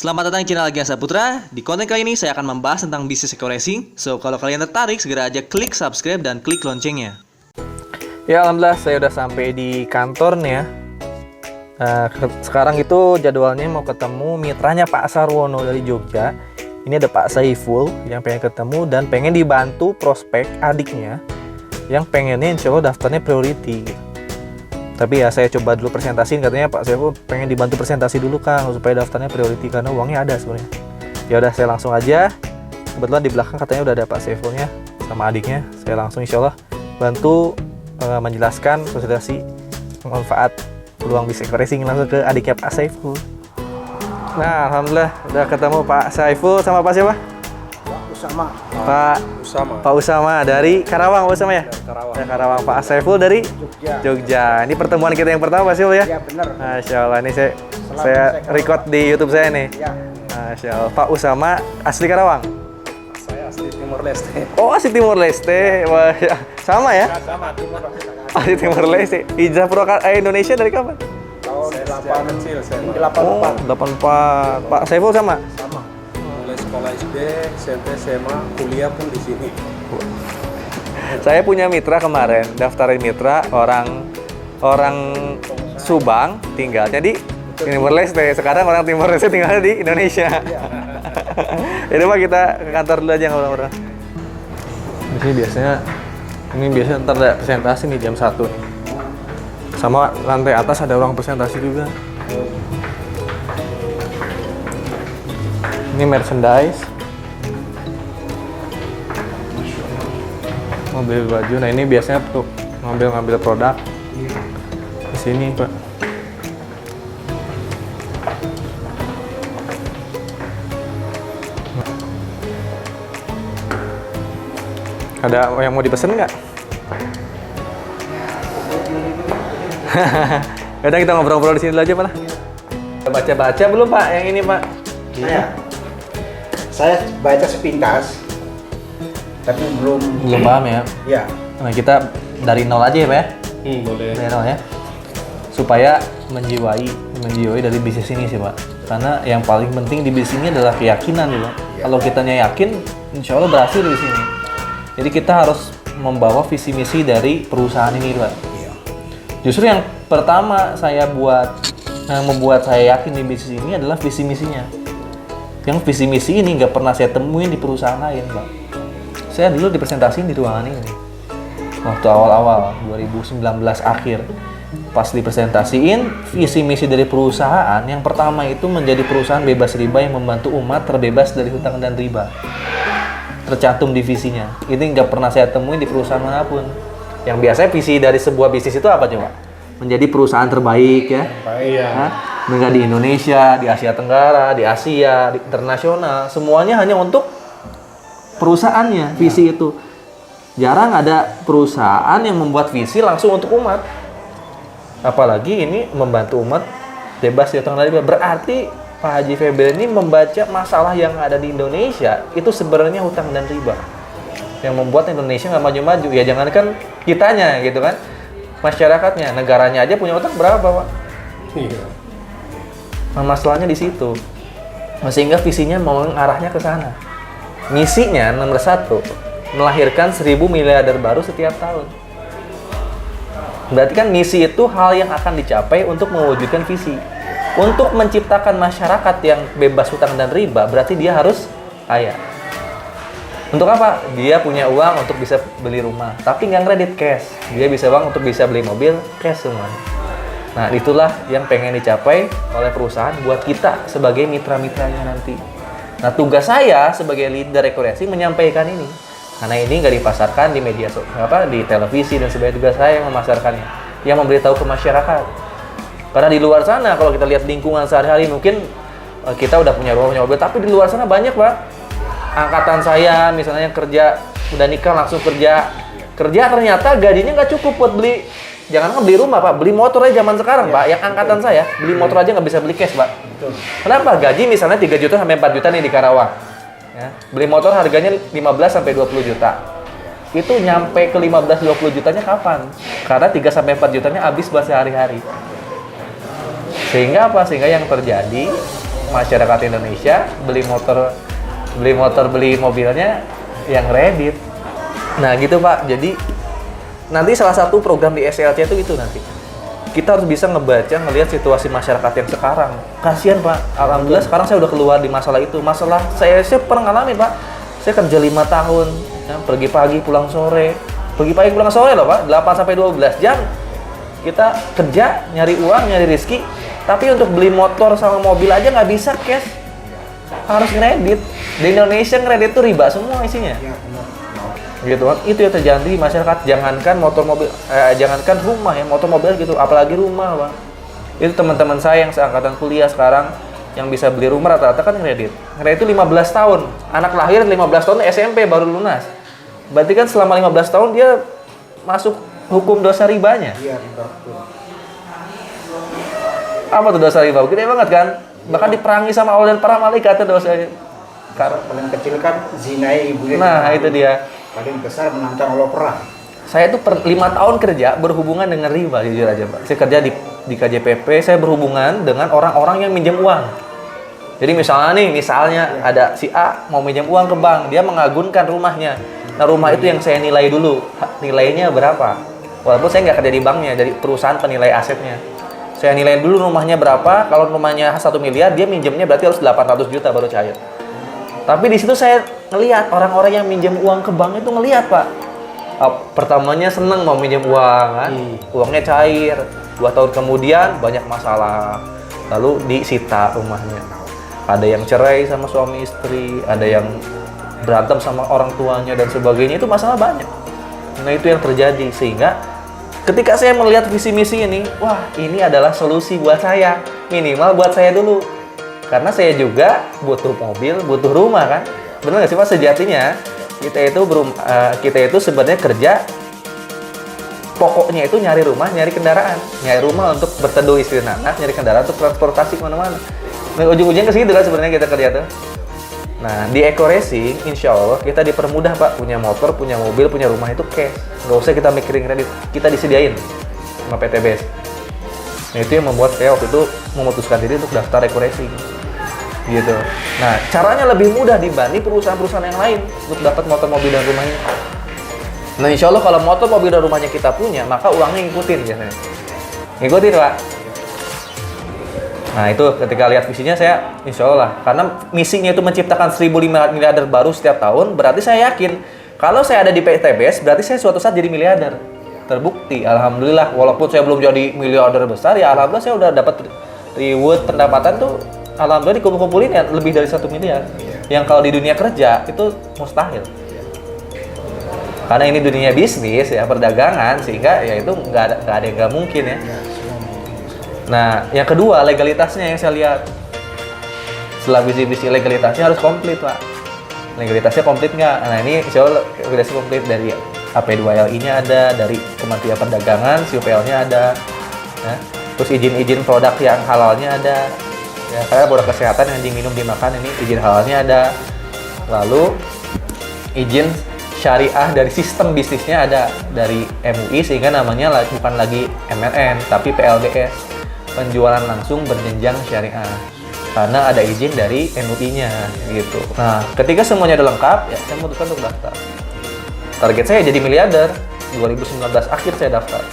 Selamat datang di channel Agian Saputra. Di konten kali ini saya akan membahas tentang bisnis eco racing. So, kalau kalian tertarik, segera aja klik subscribe dan klik loncengnya. Ya, alhamdulillah saya udah sampai di kantor nih ya. Sekarang itu jadwalnya mau ketemu mitranya Pak Sarwono dari Jogja. Ini ada Pak Saiful yang pengen ketemu dan pengen dibantu prospek adiknya yang pengennya insya Allah daftarnya priority. Tapi ya saya coba dulu presentasiin, katanya Pak Saiful pengen dibantu presentasi dulu Kang supaya daftarnya priority karena uangnya ada sebenarnya. Ya udah saya langsung aja. Kebetulan di belakang katanya udah ada Pak Saifulnya sama adiknya. Saya langsung insya Allah bantu menjelaskan presentasi manfaat peluang bisnis racing langsung ke adiknya Pak Saiful. Nah, alhamdulillah udah ketemu Pak Saiful sama Pak siapa? Pak Usama dari Karawang, Pak Usama ya? Dari Karawang. Pak Saiful dari Jogja. Ini pertemuan kita yang pertama Pak Saiful ya? Iya benar. Masya Allah, ini saya record di YouTube saya nih. Iya. Masya Allah. Pak Usama asli Karawang? Saya asli Timor Leste. Oh, asli Timor Leste. Wah, sama ya? Sama Timor Leste. Asli Timor Leste. Hijrah pro Indonesia dari kapan? Tahun 84. Oh, 84. Pak Saiful sama? Sama. Mulai sekolah SD, SMP, SMA, kuliah pun di sini. Saya punya mitra kemarin, daftarin mitra orang Subang, tinggalnya di Timor Leste. Sekarang orang Timor Leste tinggalnya di Indonesia. Jadi Pak kita ke kantor dulu aja ngobrol-ngobrol. Ini biasanya ntar ada presentasi nih jam 1 nih. Sama lantai atas ada ruang presentasi juga. Ini merchandise. Mobil baju. Nah, ini biasanya untuk ngambil produk. Di sini, Pak. Ada yang mau dipesan nggak? Yaudah kita ngobrol-ngobrol di sini dulu aja, Pak. Baca-baca belum, Pak? Yang ini, Pak? Saya baca sepintas, tapi belum paham ya? Ya. Nah, kita dari nol aja ya, Pak ya? Boleh. Dari nol ya. Supaya menjiwai dari bisnis ini sih, Pak. Karena yang paling penting di bisnis ini adalah keyakinan, nih, Pak. Ya. Kalau kitanya yakin, insya Allah berhasil di sini. Jadi kita harus membawa visi misi dari perusahaan ini, Pak. Iya. Justru yang pertama yang membuat saya yakin di bisnis ini adalah visi misinya. Yang visi misi ini nggak pernah saya temuin di perusahaan lain, Pak. Saya dulu dipresentasiin di ruangan ini. Waktu awal-awal 2019 akhir. Pas dipresentasiin visi misi dari perusahaan, yang pertama itu menjadi perusahaan bebas riba yang membantu umat terbebas dari hutang dan riba. Tercantum di visinya. Ini nggak pernah saya temuin di perusahaan manapun. Yang biasanya visi dari sebuah bisnis itu apa coba? Menjadi perusahaan terbaik ya. Iya. Menjadi di Indonesia, di Asia Tenggara, di Asia, di internasional, semuanya hanya untuk perusahaannya, visi itu. Jarang ada perusahaan yang membuat visi langsung untuk umat. Apalagi ini membantu umat bebas dari hutang dan riba. Berarti Pak Haji Feber ini membaca masalah yang ada di Indonesia itu sebenarnya hutang dan riba yang membuat Indonesia nggak maju-maju. Ya jangankan kitanya gitu kan, masyarakatnya, negaranya aja punya utang berapa, Pak? Iya. Nah, masalahnya di situ. Sehingga visinya mau arahnya ke sana. Misinya nomor 1, melahirkan 1000 miliarder baru setiap tahun. Berarti kan misi itu hal yang akan dicapai untuk mewujudkan visi. Untuk menciptakan masyarakat yang bebas hutang dan riba, berarti dia harus kaya. Untuk apa? Dia punya uang untuk bisa beli rumah, tapi nggak kredit cash. Dia bisa uang untuk bisa beli mobil cash semuanya. Nah, itulah yang pengen dicapai oleh perusahaan buat kita sebagai mitra-mitranya nanti. Nah, tugas saya sebagai leader eco racing menyampaikan ini. Karena ini nggak dipasarkan di media di televisi dan sebagainya. Tugas saya yang memasarkannya, yang memberitahu ke masyarakat. Karena di luar sana kalau kita lihat lingkungan sehari-hari mungkin kita udah punya rumah, punya mobil, tapi di luar sana banyak, Pak. Angkatan saya misalnya kerja udah nikah langsung kerja ternyata gajinya nggak cukup buat beli. Jangan beli rumah, Pak. Beli motor aja zaman sekarang, Pak. Yang angkatan saya, beli motor aja nggak bisa beli cash, Pak. Betul. Kenapa? Gaji misalnya 3 juta sampai 4 juta nih di Karawang. Ya. Beli motor harganya 15 sampai 20 juta. Itu nyampe ke 15-20 jutanya kapan? Karena 3 sampai 4 jutanya habis buat sehari-hari. Sehingga apa? Sehingga yang terjadi masyarakat Indonesia beli mobilnya yang kredit. Nah gitu Pak, jadi nanti salah satu program di SLC itu nanti kita harus bisa ngelihat situasi masyarakat yang sekarang. Kasihan Pak, alhamdulillah sekarang saya udah keluar di masalah itu. Masalah saya pernah ngalamin Pak, saya kerja 5 tahun, ya, pergi pagi pulang sore loh Pak, 8-12 jam kita kerja, nyari uang, nyari rezeki, tapi untuk beli motor sama mobil aja nggak bisa cash, harus kredit. Di Indonesia kredit itu riba semua isinya. Gitu kan, itu yang terjadi di masyarakat. Jangankan motor mobil, jangankan rumah ya, motor mobil gitu, apalagi rumah Bang. Itu teman-teman saya yang seangkatan kuliah sekarang yang bisa beli rumah rata-rata kan kredit itu 15 tahun, anak lahir 15 tahun SMP baru lunas, berarti kan selama 15 tahun dia masuk hukum dosa ribanya. Iya, betul. Apa tuh dosa riba? Gede banget kan, bahkan diperangi sama Allah dan para malaikat itu dosanya. Paling kecil kan zinai ibu. Nah itu dia. Paling besar menantang Allah perang. Saya tuh 5 tahun kerja berhubungan dengan riba, jujur aja Pak. Saya kerja di KJPP, saya berhubungan dengan orang-orang yang minjem uang. Jadi misalnya ada si A mau minjem uang ke bank, dia mengagunkan rumahnya. Nah rumah itu yang saya nilai dulu, nilainya berapa. Walaupun saya nggak kerja di banknya, dari perusahaan penilai asetnya. Saya nilai dulu rumahnya berapa, kalau rumahnya 1 miliar, dia minjemnya berarti harus 800 juta baru cair. Tapi di situ saya ngelihat orang-orang yang minjem uang ke bank itu ngelihat Pak. Pertamanya seneng mau minjem uang kan, uangnya cair. 2 tahun kemudian banyak masalah, lalu disita rumahnya. Ada yang cerai sama suami istri, ada yang berantem sama orang tuanya dan sebagainya, itu masalah banyak. Nah itu yang terjadi, sehingga ketika saya melihat visi misi ini, wah ini adalah solusi buat saya, minimal buat saya dulu. Karena saya juga butuh mobil, butuh rumah kan. Benar nggak sih Pak, sejatinya kita itu sebenarnya kerja, pokoknya itu nyari rumah, nyari kendaraan. Nyari rumah untuk berteduh istri anak, nyari kendaraan untuk transportasi kemana-mana. Nah ujung-ujungnya ke situ kan sebenarnya kita kerja tuh. Nah di Eco Racing, insya Allah kita dipermudah Pak, punya motor, punya mobil, punya rumah itu cash. Nggak usah kita mikirin kredit, kita disediain sama PTBS. Nah itu yang membuat saya waktu itu memutuskan diri untuk daftar Eco Racing. Gitu. Nah, caranya lebih mudah dibanding perusahaan-perusahaan yang lain untuk dapat motor, mobil, dan rumahnya. Nah, insya Allah kalau motor, mobil, dan rumahnya kita punya, maka uangnya ngikutin biasanya. Ngikutin, Pak. Nah, itu ketika lihat visinya saya, insya Allah. Karena misinya itu menciptakan 1.500 miliarder baru setiap tahun, berarti saya yakin kalau saya ada di PTBS, berarti saya suatu saat jadi miliarder. Terbukti, alhamdulillah. Walaupun saya belum jadi miliarder besar, ya alhamdulillah saya udah dapat reward pendapatan tuh. Alhamdulillah dikumpul-kumpulin ya lebih dari 1 miliar. Yang kalau di dunia kerja itu mustahil. Karena ini dunia bisnis ya, perdagangan, sehingga ya itu nggak ada yang nggak mungkin ya. Nah, yang kedua legalitasnya yang saya lihat. Setelah visi legalitasnya harus komplit Pak. Legalitasnya komplit nggak? Nah ini insya Allah legalitasnya komplit, dari AP2LI-nya ada, dari Kementerian Perdagangan, CUPL-nya ada, ya. Terus izin-izin produk yang halalnya ada. Ya, karena produk kesehatan yang diminum dimakan ini izin halalnya ada. Lalu izin syariah dari sistem bisnisnya ada dari MUI, sehingga namanya bukan lagi MLN tapi PLBS, penjualan langsung berjenjang syariah, karena ada izin dari MUI-nya gitu. Nah, ketika semuanya udah lengkap, ya saya memutuskan untuk daftar. Target saya jadi miliarder. 2019 akhir saya daftar.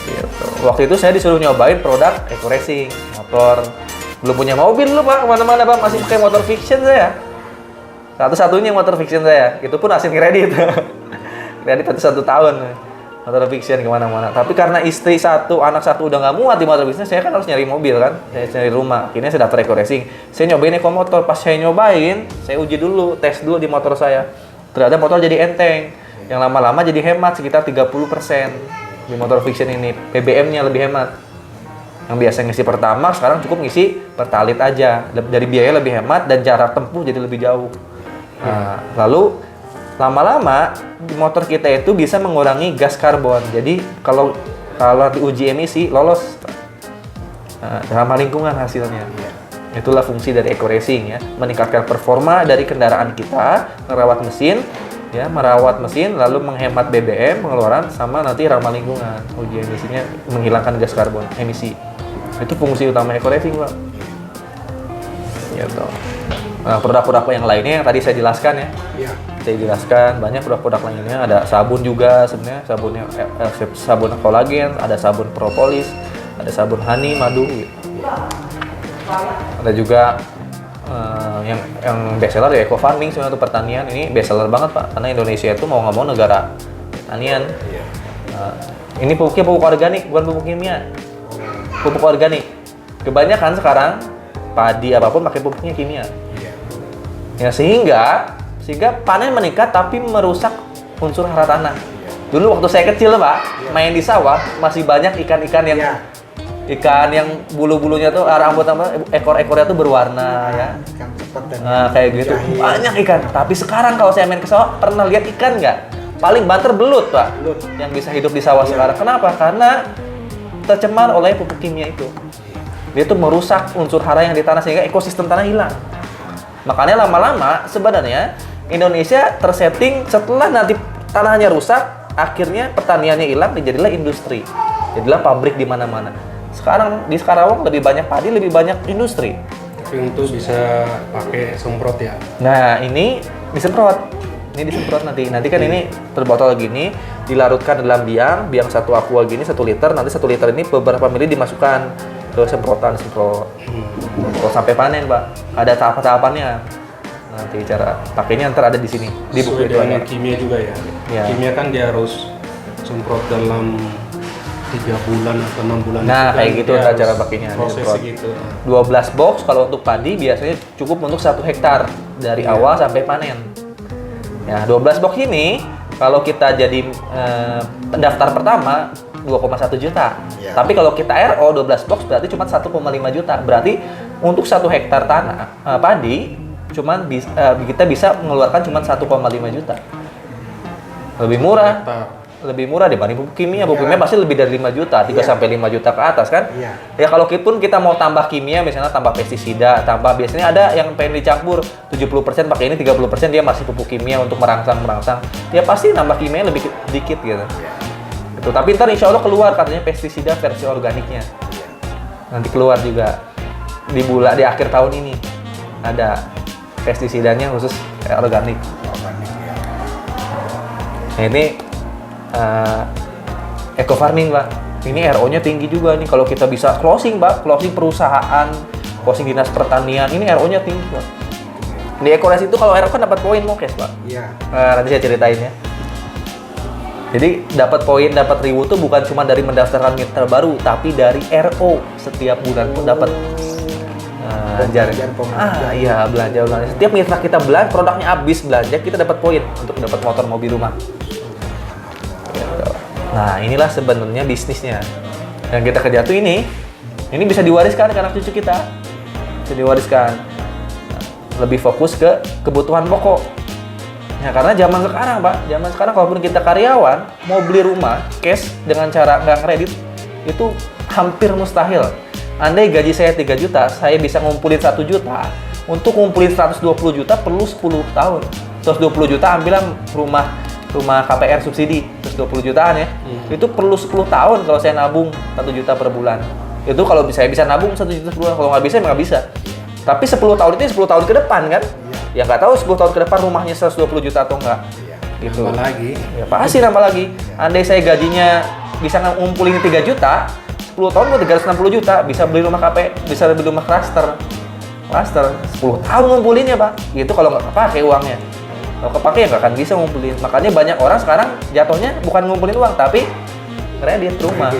Gitu. Waktu itu saya disuruh nyobain produk Eco Racing, motor. Belum punya mobil dulu Pak, kemana-mana Pak, masih pakai motor fiction saya. Satu-satunya motor fiction saya, itu pun hasil kredit. Kredit 1 tahun, motor fiction kemana-mana. Tapi karena istri satu, anak satu udah nggak muat di motor fiction, saya kan harus nyari mobil kan, saya nyari rumah. Akhirnya saya daftar Eco Racing. Saya nyobain Eco Motor, pas saya nyobain, saya uji dulu, tes dulu di motor saya. Ternyata motor jadi enteng, yang lama-lama jadi hemat sekitar 30% di motor fiction ini. BBM-nya lebih hemat. Yang biasa ngisi pertama, sekarang cukup ngisi pertalit aja. Dari biaya lebih hemat dan jarak tempuh jadi lebih jauh. Nah, lalu lama-lama di motor kita itu bisa mengurangi gas karbon. Jadi kalau diuji emisi lolos, ramah lingkungan hasilnya. Itulah fungsi dari Eco Racing ya, meningkatkan performa dari kendaraan kita, merawat mesin, lalu menghemat BBM pengeluaran, sama nanti ramah lingkungan. Uji emisinya menghilangkan gas karbon emisi. Itu fungsi utama Eco Racing Pak. Gitu. Nah, produk-produk yang lainnya yang tadi saya jelaskan ya. Iya. Saya jelaskan banyak produk-produk lainnya, ada sabun juga sebenarnya, sabunnya sabun kolagen, ada sabun propolis, ada sabun honey, madu gitu. Ada juga yang best seller ya eco farming sebenarnya untuk pertanian. Ini best seller banget Pak, karena Indonesia itu mau nggak mau negara pertanian. Ini pupuknya pupuk organik, bukan pupuk kimia. Pupuk organik. Kebanyakan sekarang padi apapun pakai pupuknya kimia. Ya sehingga panen meningkat tapi merusak unsur hara tanah. Dulu waktu saya kecil Pak, main di sawah masih banyak ikan-ikan yang ikan yang bulu-bulunya tuh rambut apa ekor-ekornya tuh berwarna ya. Ikan cepat dan Nah, kayak gitu. jahil. Banyak ikan. Tapi sekarang kalau saya main ke sawah pernah lihat ikan nggak? Paling banter belut Pak. Belut. Yang bisa hidup di sawah sekarang. Kenapa? Karena tercemar oleh pupuk kimia itu. Dia tuh merusak unsur hara yang di tanah sehingga ekosistem tanah hilang. Makanya lama-lama sebenarnya Indonesia tersetting setelah nanti tanahnya rusak, akhirnya pertaniannya hilang, jadilah industri. Jadilah pabrik di mana-mana. Sekarang di Karawang lebih banyak padi, lebih banyak industri. Tapi untuk bisa pakai semprot ya. Nah, ini disemprot. Ini disemprot nanti. Nanti kan ini terbotol gini, dilarutkan dalam biang 1 aqua gini 1 liter. Nanti 1 liter ini beberapa mili dimasukkan ke semprotan semprot. Kalau sampai panen, Pak. Ada tahap-tahapannya. Nanti cara pakainya ntar ada di sini. Di buku Sesuai itu dengan ada. kimia juga ya. Ya. Kimia kan dia harus semprot dalam 3 bulan atau 6 bulan. Nah, Itu kayak kan gitu dia ntar harus cara pakainya. Proses Disemprot. gitu. 12 box kalau untuk padi biasanya cukup untuk 1 hektar dari awal sampai panen. Ya, 12 box ini kalau kita jadi pendaftar pertama 2,1 juta. Iya. Tapi kalau kita RO 12 box berarti cuma 1,5 juta. Berarti untuk 1 hektar tanah padi kita bisa mengeluarkan cuma 1,5 juta. Lebih murah. Hektar. Lebih murah dibanding pupuk kimia. Pupuk kimia pasti lebih dari 5 juta, 3 Iya. sampai 5 juta ke atas kan? Iya. Ya kalau kita mau tambah kimia, misalnya tambah pestisida, biasanya ada yang pengen dicampur 70% pakai ini, 30% dia masih pupuk kimia untuk merangsang. Ya pasti nambah kimia lebih dikit gitu. Gitu. Tapi ntar insya Allah keluar katanya pestisida versi organiknya. Nanti keluar juga di akhir tahun ini ada pestisidanya khusus organik. organik ya. Nah ini eco farming Pak. Ini RO-nya tinggi juga nih kalau kita bisa closing Pak, closing perusahaan, closing dinas pertanian, ini RO-nya tinggi Pak. Di Ecoles itu kalau RO kan dapat poin mokes Pak. Iya. Nanti saya ceritain ya. Jadi dapat poin, dapat reward tuh bukan cuma dari mendaftarkan mitra baru, tapi dari RO setiap bulan pun dapat Pembelajaran. iya belanja. Setiap mitra kita belanja, produknya habis belanja, kita dapat poin untuk dapat motor, mobil, rumah. Gitu. Nah inilah sebenarnya bisnisnya. Yang kita kerja tuh ini bisa diwariskan ke anak cucu kita, bisa diwariskan. Lebih fokus ke kebutuhan pokok. Ya karena zaman sekarang kalaupun kita karyawan mau beli rumah cash dengan cara nggak kredit itu hampir mustahil. Andai gaji saya 3 juta, saya bisa ngumpulin 1 juta. Untuk ngumpulin 120 juta perlu 10 tahun. 120 juta ambillah rumah KPR subsidi 120 jutaan ya. Itu perlu 10 tahun kalau saya nabung 1 juta per bulan. Itu kalau saya bisa nabung 1 juta per bulan, kalau nggak bisa nggak bisa. Tapi 10 tahun itu 10 tahun ke depan kan? Ya nggak tahu 10 tahun ke depan rumahnya 120 juta atau enggak. Gitu. Nambah lagi. Ya pasti nambah lagi. Andai saya gajinya bisa ngumpulin 3 juta, 10 tahun gue 360 juta, bisa beli rumah KP, bisa beli rumah klaster. 10 tahun ngumpulinnya Pak. Itu kalau nggak kepake uangnya. Kalau kepake ya nggak akan bisa ngumpulin. Makanya banyak orang sekarang jatuhnya bukan ngumpulin uang, tapi kredit rumah.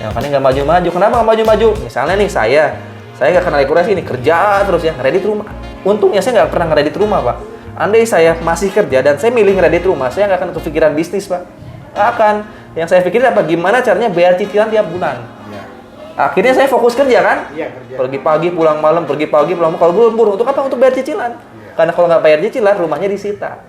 Ya makanya nggak maju-maju. Kenapa nggak maju-maju? Misalnya nih saya nggak kenal akurasi nih, kerja terus ya, kredit rumah. Untungnya saya nggak pernah kredit rumah Pak. Andai saya masih kerja dan saya milih kredit rumah, saya nggak akan kepikiran bisnis Pak. Nggak akan. Yang saya pikirin apa? Gimana caranya bayar cicilan tiap bulan. Akhirnya saya fokus kerja kan? Iya, kerja. Pergi pagi pulang malam, pergi pagi pulang malam. Kalau buru-buru untuk apa? Untuk bayar cicilan. Karena kalau nggak bayar cicilan, rumahnya disita.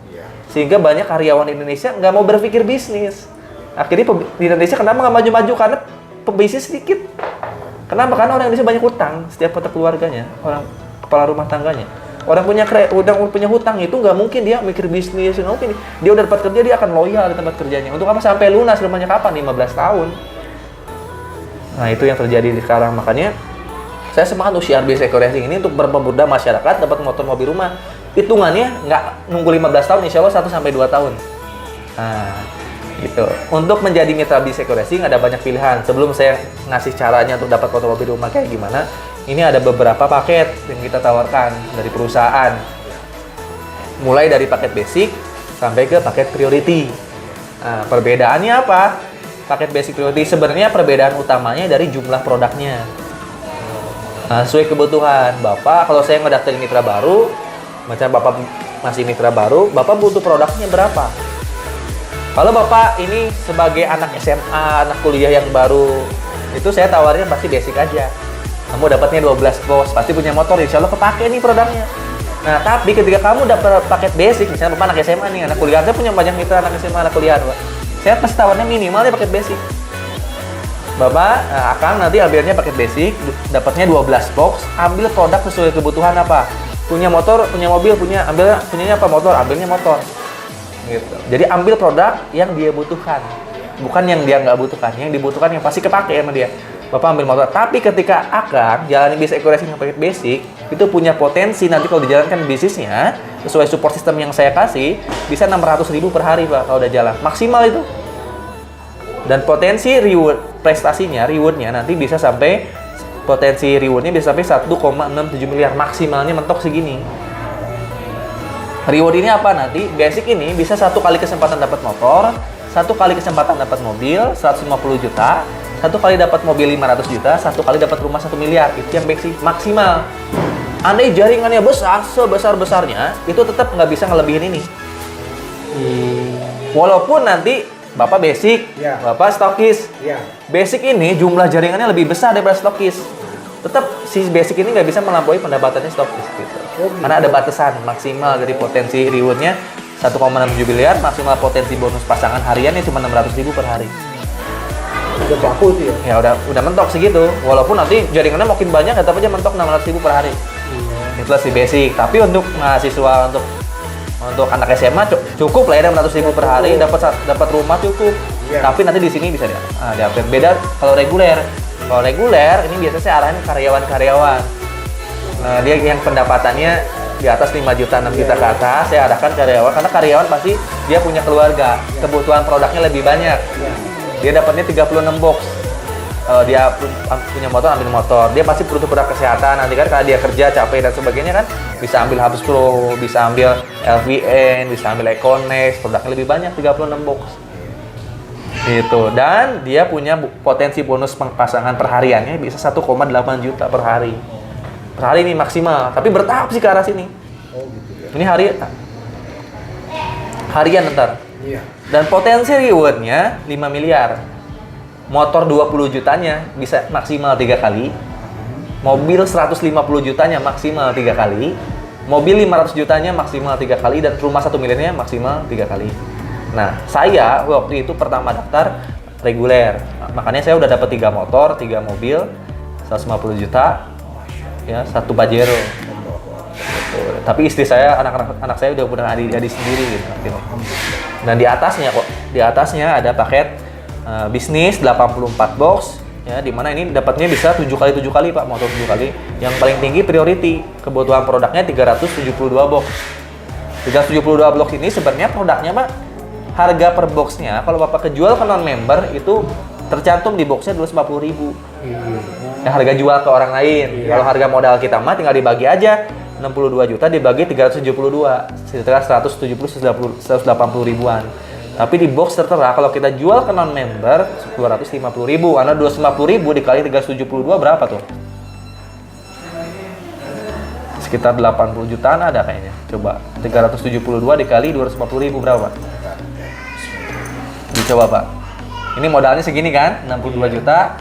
Sehingga banyak karyawan Indonesia nggak mau berpikir bisnis. Akhirnya di Indonesia kenapa nggak maju-maju? Karena pebisnis sedikit. Kenapa? Karena orang Indonesia banyak hutang setiap keluarganya, orang kepala rumah tangganya. Orang punya hutang itu nggak mungkin dia mikir bisnis, nggak mungkin. Dia udah dapat kerja, dia akan loyal di tempat kerjanya. Untuk apa? Sampai lunas rumahnya kapan? 15 tahun. Nah itu yang terjadi sekarang. Makanya saya semangat untuk CRB Seco Racing ini untuk mempermudah masyarakat dapat motor mobil rumah. Hitungannya nggak nunggu 15 tahun, insya Allah 1 sampai 2 tahun. Nah, gitu. Untuk menjadi mitra Seco Racing ada banyak pilihan. Sebelum saya ngasih caranya untuk dapat motor mobil rumah kayak gimana, ini ada beberapa paket yang kita tawarkan dari perusahaan. Mulai dari paket basic sampai ke paket priority. Nah, perbedaannya apa? Paket basic priority sebenarnya perbedaan utamanya dari jumlah produknya. Nah, sesuai kebutuhan Bapak, kalau saya ngedaftarin mitra baru, macam Bapak masih mitra baru, Bapak butuh produknya berapa? Kalau Bapak ini sebagai anak SMA, anak kuliah yang baru, itu saya tawarnya pasti basic aja. Kamu dapatnya 12 bos, pasti punya motor, insya Allah kepake nih produknya. Nah, tapi ketika kamu dapat paket basic, misalnya Bapak anak SMA nih, anak kuliah, saya punya banyak mitra anak SMA, anak kuliah, Pak. Saya pasti tawarnya minimal ya paket basic. Bapak akan nanti ambilnya paket basic, dapatnya 12 box, ambil produk sesuai kebutuhan apa. Punya motor, punya mobil, punyanya apa motor, ambilnya motor. Gitu. Jadi ambil produk yang dia butuhkan, bukan yang dia nggak butuhkan. Yang dibutuhkan yang pasti kepake sama dia. Bapak ambil motor. Tapi ketika akan jalani bisnis Seco Racing paket basic, itu punya potensi nanti kalau dijalankan bisnisnya sesuai support system yang saya kasih, bisa 600.000 per hari Pak kalau udah jalan. Maksimal itu. Dan potensi rewardnya nanti bisa sampai potensi rewardnya bisa sampai 1,67 miliar, maksimalnya mentok segini. Reward ini apa nanti? Basic ini bisa 1 kali kesempatan dapat motor, 1 kali kesempatan dapat mobil 150 juta, 1 kali dapat mobil 500 juta, 1 kali dapat rumah 1 miliar. Itu yang basic maksimal. Andai jaringannya besar, sebesar-besarnya, itu tetap nggak bisa ngelebihin ini. Walaupun nanti Bapak basic, Ya. Bapak stokis. Iya. Basic ini jumlah jaringannya lebih besar daripada stokis. Tetap si basic ini nggak bisa melampaui pendapatannya stokis gitu. Karena ada batasan maksimal dari potensi rewardnya 1,67 miliar, maksimal potensi bonus pasangan hariannya cuma 600.000 per hari. Udah baku itu ya. Ya udah mentok segitu. Walaupun nanti jaringannya makin banyak, tetap aja mentok 600.000 per hari. Itulah si basic. Tapi untuk mahasiswa, untuk anak SMA cukup lah ya 600.000 per hari, dapat rumah cukup. Iya. Tapi nanti di sini bisa diupgrade. Beda kalau reguler. Kalau reguler ini biasanya saya arahin karyawan-karyawan. Nah, dia yang pendapatannya di atas 5 juta, 6 juta ke atas, saya arahkan karyawan karena karyawan pasti dia punya keluarga, kebutuhan produknya lebih banyak. Dia dapatnya 36 box. Kalau dia punya motor, ambil motor. Dia pasti butuh produk kesehatan. Nanti kan kalau dia kerja capek dan sebagainya kan bisa ambil Habs Pro, bisa ambil LVN, bisa ambil Econex, produknya lebih banyak 36 box. Gitu. Dan dia punya potensi bonus pasangan perhariannya bisa 1,8 juta per hari. Per hari ini maksimal, tapi bertahap sih ke arah sini. Oh gitu ya. Ini harian ntar. Iya. Dan potensi rewardnya 5 miliar. Motor 20 jutanya bisa maksimal 3 kali. Mobil 150 jutanya maksimal 3 kali. Mobil 500 jutanya maksimal 3 kali. Dan rumah 1 miliarnya maksimal 3 kali. Nah, saya waktu itu pertama daftar reguler. Makanya saya udah dapat 3 motor, 3 mobil, 150 juta, ya 1 Pajero. Gitu. Tapi istri saya, anak saya udah punya adik sendiri gitu. Dan di atasnya ada paket bisnis 84 box, ya, dimana ini dapatnya bisa 7 kali Pak, motor 7 kali. Yang paling tinggi priority, kebutuhan produknya 372 box. 372 box ini sebenarnya produknya Pak, harga per boxnya kalau Bapak kejual ke non-member itu tercantum di boxnya 250.000. Ya, harga jual ke orang lain. Kalau harga modal kita mah tinggal dibagi aja, 62 juta dibagi 372, sekitar 180 ribuan. Tapi di box tertera kalau kita jual ke non-member 250.000, karena 250.000 dikali 372 berapa tuh? Sekitar 80 jutaan ada kayaknya. Coba 372 dikali 250.000 berapa? Dicoba Pak. Ini modalnya segini kan, 62 juta.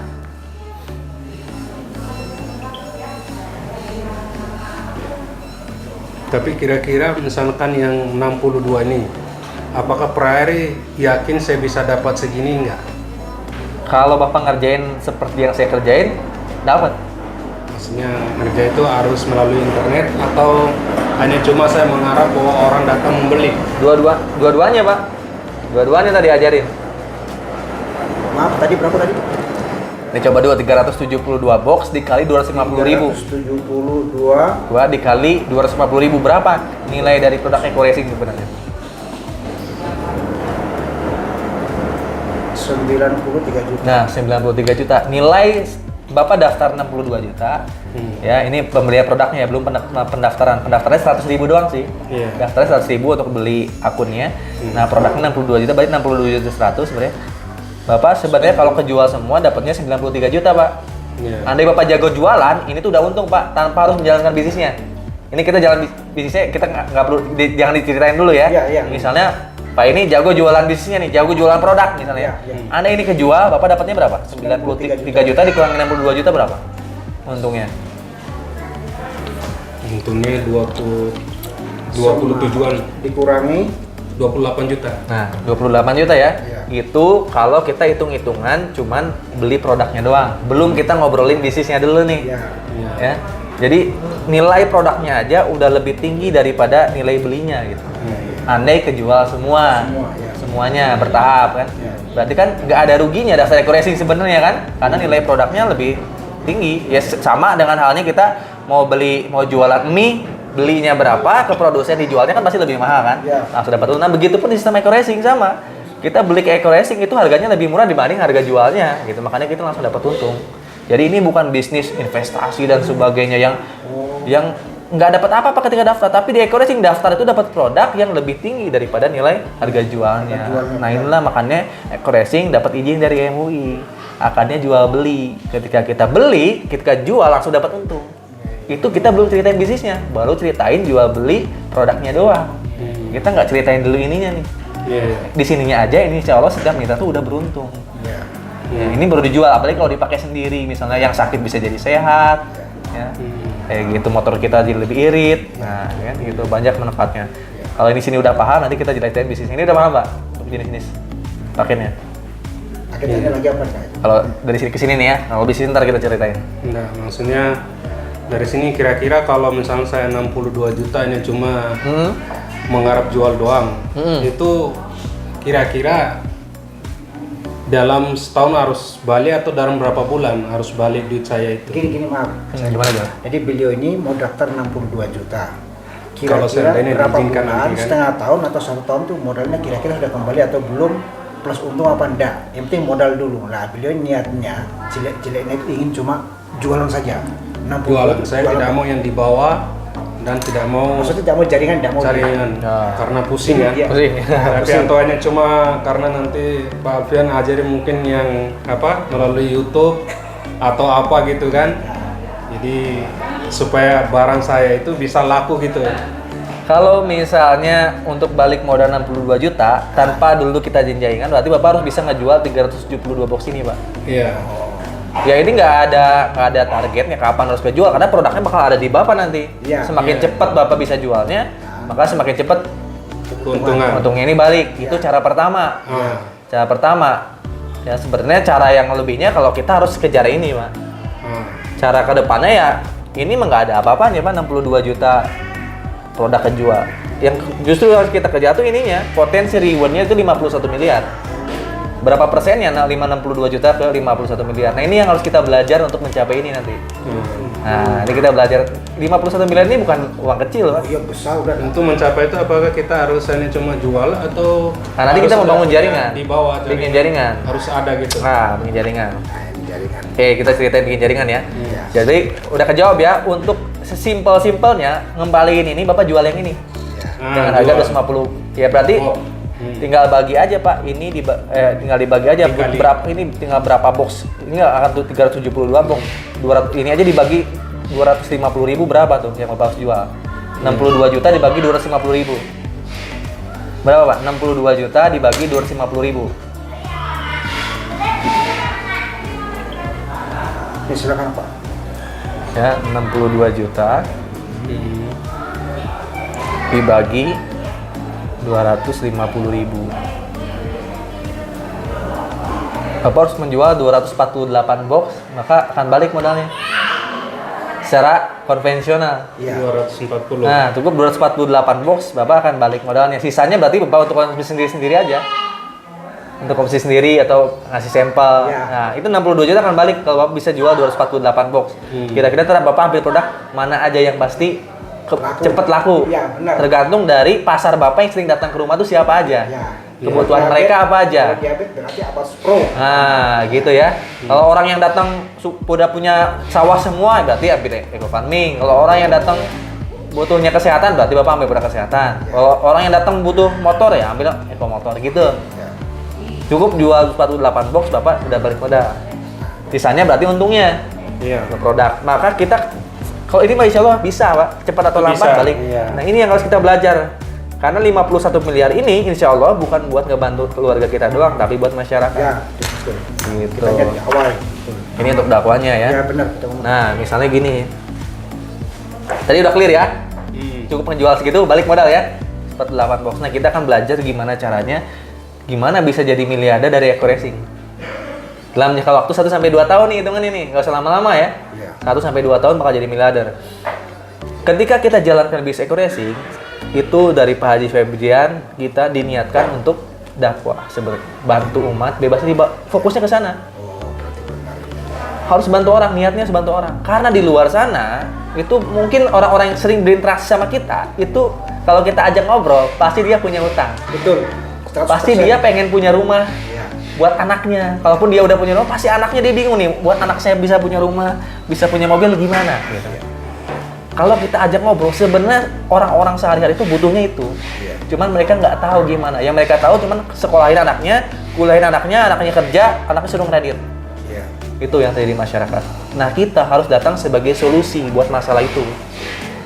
Tapi kira-kira misalkan yang 62 ini, apakah per hari yakin saya bisa dapat segini enggak? Kalau Bapak ngerjain seperti yang saya kerjain, dapat. Maksudnya kerja itu harus melalui internet atau hanya cuma saya mengharap bahwa orang datang membeli? Dua-duanya Pak. Dua-duanya tadi ajarin. Maaf, tadi berapa tadi? Ini coba dulu 372 box dikali 250.000. 372 Gua dikali 250.000 berapa nilai dari produk Eco Racing sebenarnya? 93 juta. Nah, 93 juta. Nilai Bapak daftar 62 juta. Ya, ini pembelian produknya ya, belum pendaftaran. Pendaftarannya 100.000 doang sih. Iya. Daftarnya 100.000 untuk beli akunnya. Nah, produknya 62 juta, berarti 62 juta 100 sebenarnya. Bapak sebenarnya kalau kejual semua dapatnya 93 juta, Pak. Iya. Andai Bapak jago jualan, ini tuh udah untung, Pak, tanpa harus menjalankan bisnisnya. Ini kita jalan bisnisnya, kita nggak perlu jangan diceritain dulu ya. Iya, iya. Misalnya Pak ini jago jualan bisnisnya nih, jago jualan produk misalnya. Iya, iya. Andai ini kejual, Bapak dapatnya berapa? 93 juta dikurangi 62 juta berapa? Untungnya. Untungnya 27-an, Dikurangi 28 juta. Nah, 28 juta ya. Iya. Itu kalau kita hitung-hitungan cuman beli produknya doang. Belum kita ngobrolin bisnisnya dulu nih. ya. Iya. Ya. Jadi nilai produknya aja udah lebih tinggi daripada nilai belinya gitu. Andai kejual semua, Semua, ya. semuanya bertahap kan. Ya. Berarti kan nggak ada ruginya dasar Eco Racing sebenarnya kan, karena nilai produknya lebih tinggi. Ya sama dengan halnya kita mau jualan mie, belinya berapa, ke produsen dijualnya kan pasti lebih mahal kan. Ya. Langsung dapat untung. Nah begitupun di sistem Eco Racing sama. Kita beli ke Eco Racing itu harganya lebih murah dibanding harga jualnya gitu. Makanya kita langsung dapat untung. Jadi ini bukan bisnis investasi dan sebagainya yang nggak dapat apa-apa ketika daftar, tapi di Eco Racing daftar itu dapat produk yang lebih tinggi daripada nilai harga jualnya. Nah inilah makanya Eco Racing dapat izin dari MUI. Akarnya jual beli. Ketika kita beli, ketika jual langsung dapat untung. Itu kita belum ceritain bisnisnya, baru ceritain jual beli produknya doang. Kita nggak ceritain dulu ininya nih. Iya. Di sininya aja ini insya Allah setiap mitra tuh udah beruntung. Ya. Ya, ini baru dijual, apalagi kalau dipakai sendiri, misalnya yang sakit bisa jadi sehat, ya. Kayak gitu motor kita jadi lebih irit, nah kan gitu banyak manfaatnya. Kalau di sini udah paham, nanti kita ceritain bisnis ini udah paham Pak, jenis-jenis paketnya. Akhirnya lagi apa Kak? Kalau dari sini ke sini nih ya, kalau bisnis ntar kita ceritain. Nah, maksudnya dari sini kira-kira kalau misalnya saya 62 juta ini cuma mengharap jual doang, itu kira-kira dalam setahun harus balik atau dalam berapa bulan harus balik duit saya itu? Gini maaf. Gimana Bang? Jadi beliau ini mau daftar 62 juta. Kalau Kira-kira seandainya berapa diizinkan bulan, nanti kan? setengah tahun atau 1 tahun tuh modalnya kira-kira sudah kembali atau belum, plus untung apa enggak. Yang penting modal dulu. Nah beliau niatnya jelek-jeleknya itu ingin cuma jualan saja. 62 Jualan, saya jualan. tidak mau yang di bawah dan tidak mau Maksudnya tidak mau jaringan, tidak mau jaringan Ya. karena pusing ya. Iya. Pusing. Tapi Pusing. antoannya cuma karena nanti Pak Alfian ajarin mungkin yang apa melalui YouTube atau apa gitu kan. Jadi supaya barang saya itu bisa laku gitu ya. Kalau misalnya untuk balik modal 62 juta tanpa dulu kita jenjaingan, berarti Bapak harus bisa ngejual 372 box ini Pak. Iya. Ya ini nggak ada targetnya kapan harus kejual karena produknya bakal ada di Bapak nanti. Iya, Semakin iya. cepat Bapak bisa jualnya, maka semakin cepat Keuntungan. untungnya ini balik. Itu cara pertama. Ah. Cara pertama. Ya sebenarnya cara yang lebihnya kalau kita harus kejar ini, Pak. Ah. Cara kedepannya ya ini mah nggak ada apa-apanya, Pak. 62 juta produk kejual. Yang justru harus kita kejar tuh ininya, potensi rewardnya itu 51 miliar. Berapa persennya? Nah, 62 juta ke 51 miliar. Nah, ini yang harus kita belajar untuk mencapai ini nanti. Nah, ini kita belajar 51 miliar ini bukan uang kecil, Pak. Oh iya besar udah. Untuk mencapai itu apakah kita harus hanya cuma jual atau Nah, nanti kita harus membangun ada jaringan. di bawah Bikin jaringan. harus ada gitu. Nah, bikin jaringan. Jaringan. Oke, kita ceritain bikin jaringan ya. Iya. Jadi, udah kejawab ya. Untuk sesimpel-simpelnya, ngembaliin ini, Bapak jual yang ini. Dengan harga 250. Ya, berarti Oh. tinggal bagi aja, Pak. Ini tinggal dibagi aja. Dikali. Berapa ini tinggal berapa box? Ini akan 372 box. 200 ini aja dibagi 250.000 berapa tuh yang Bapak harus jual? 62 juta dibagi 250.000. Berapa, Pak? 62 juta dibagi 250.000. Ini silakan Pak. Ya, 62 juta dibagi 250.000. Bapak harus menjual 248 box, maka akan balik modalnya. Secara konvensional. Iya. 240. Nah, cukup 248 box, Bapak akan balik modalnya. Sisanya berarti Bapak untuk konsumsi sendiri-sendiri aja. untuk komisi sendiri atau ngasih sampel. Ya. Nah, itu 62 juta akan balik kalau Bapak bisa jual 248 box. Kira-kira ntar Bapak ambil produk mana aja yang pasti Laku. cepet laku. Ya, benar. Tergantung dari pasar Bapak yang sering datang ke rumah tuh siapa aja. Ya. Kebutuhan Kalau mereka diabetes- apa aja. Kalau diabetes berarti apa pro. Nah, gitu ya. Kalau orang yang datang udah punya sawah semua, berarti ambil eco farming. Kalau orang yang datang butuhnya kesehatan, berarti Bapak ambil produk kesehatan. Kalau orang yang datang butuh motor, ya ambil eco motor gitu. Ya. Cukup jual 48 box, Bapak udah balik modal. Sisanya berarti untungnya Iya. untuk produk. Maka kita, kalau ini Pak, insya Allah bisa Pak, cepat atau lambat Bisa, balik. iya. Nah ini yang harus kita belajar. Karena 51 miliar ini insya Allah bukan buat ngebantu keluarga kita doang, tapi buat masyarakat. Ya, betul. Gitu. Kita lihat di awal. Ini untuk dakwanya ya. Ya, benar. Kita ngomong. Nah, misalnya gini. Tadi udah clear ya? Cukup menjual segitu, balik modal ya. 48 box. Nah, kita akan belajar gimana caranya, gimana bisa jadi miliarder dari eco racing. Dalam jangka waktu 1 sampai 2 tahun nih hitungan ini, nggak usah lama-lama ya. Iya. 1 sampai 2 tahun bakal jadi miliarder. Ketika kita jalankan bisnis eco racing, itu dari Pak Haji Febrian kita diniatkan untuk dakwah sebenarnya, bantu umat, bebasnya fokusnya ke sana. Harus bantu orang, niatnya harus bantu orang. Karena di luar sana, itu mungkin orang-orang yang sering berinteraksi sama kita, itu kalau kita ajak ngobrol, pasti dia punya utang. Betul. 100%. Pasti dia pengen punya rumah Iya. buat anaknya. Kalaupun dia udah punya rumah, pasti anaknya dia bingung nih, buat anak saya bisa punya rumah, bisa punya mobil gimana? Gitu. Kalau kita ajak ngobrol, sebenarnya orang-orang sehari-hari itu butuhnya itu. Iya. Cuman mereka nggak tahu gimana. Yang mereka tahu cuman sekolahin anaknya, kuliahin anaknya kerja, anaknya suruh kredit. Iya. Itu yang terjadi di masyarakat. Nah, kita harus datang sebagai solusi buat masalah itu.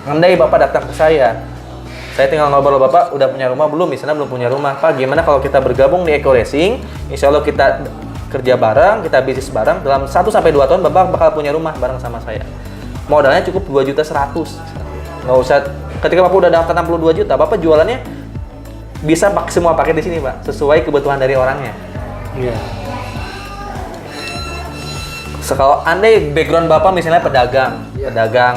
Andai Bapak datang ke saya tinggal ngobrol, Bapak udah punya rumah belum? Misalnya belum punya rumah. Pak, gimana kalau kita bergabung di Eco Racing? Insya Allah kita kerja bareng, kita bisnis bareng. Dalam 1 sampai 2 tahun Bapak bakal punya rumah bareng sama saya. Modalnya cukup 2.100.000. Nggak usah, ketika Bapak udah daftar 62 juta, Bapak jualannya bisa semua pakai di sini, Pak, sesuai kebutuhan dari orangnya. Iya. Kalau andai background Bapak misalnya pedagang,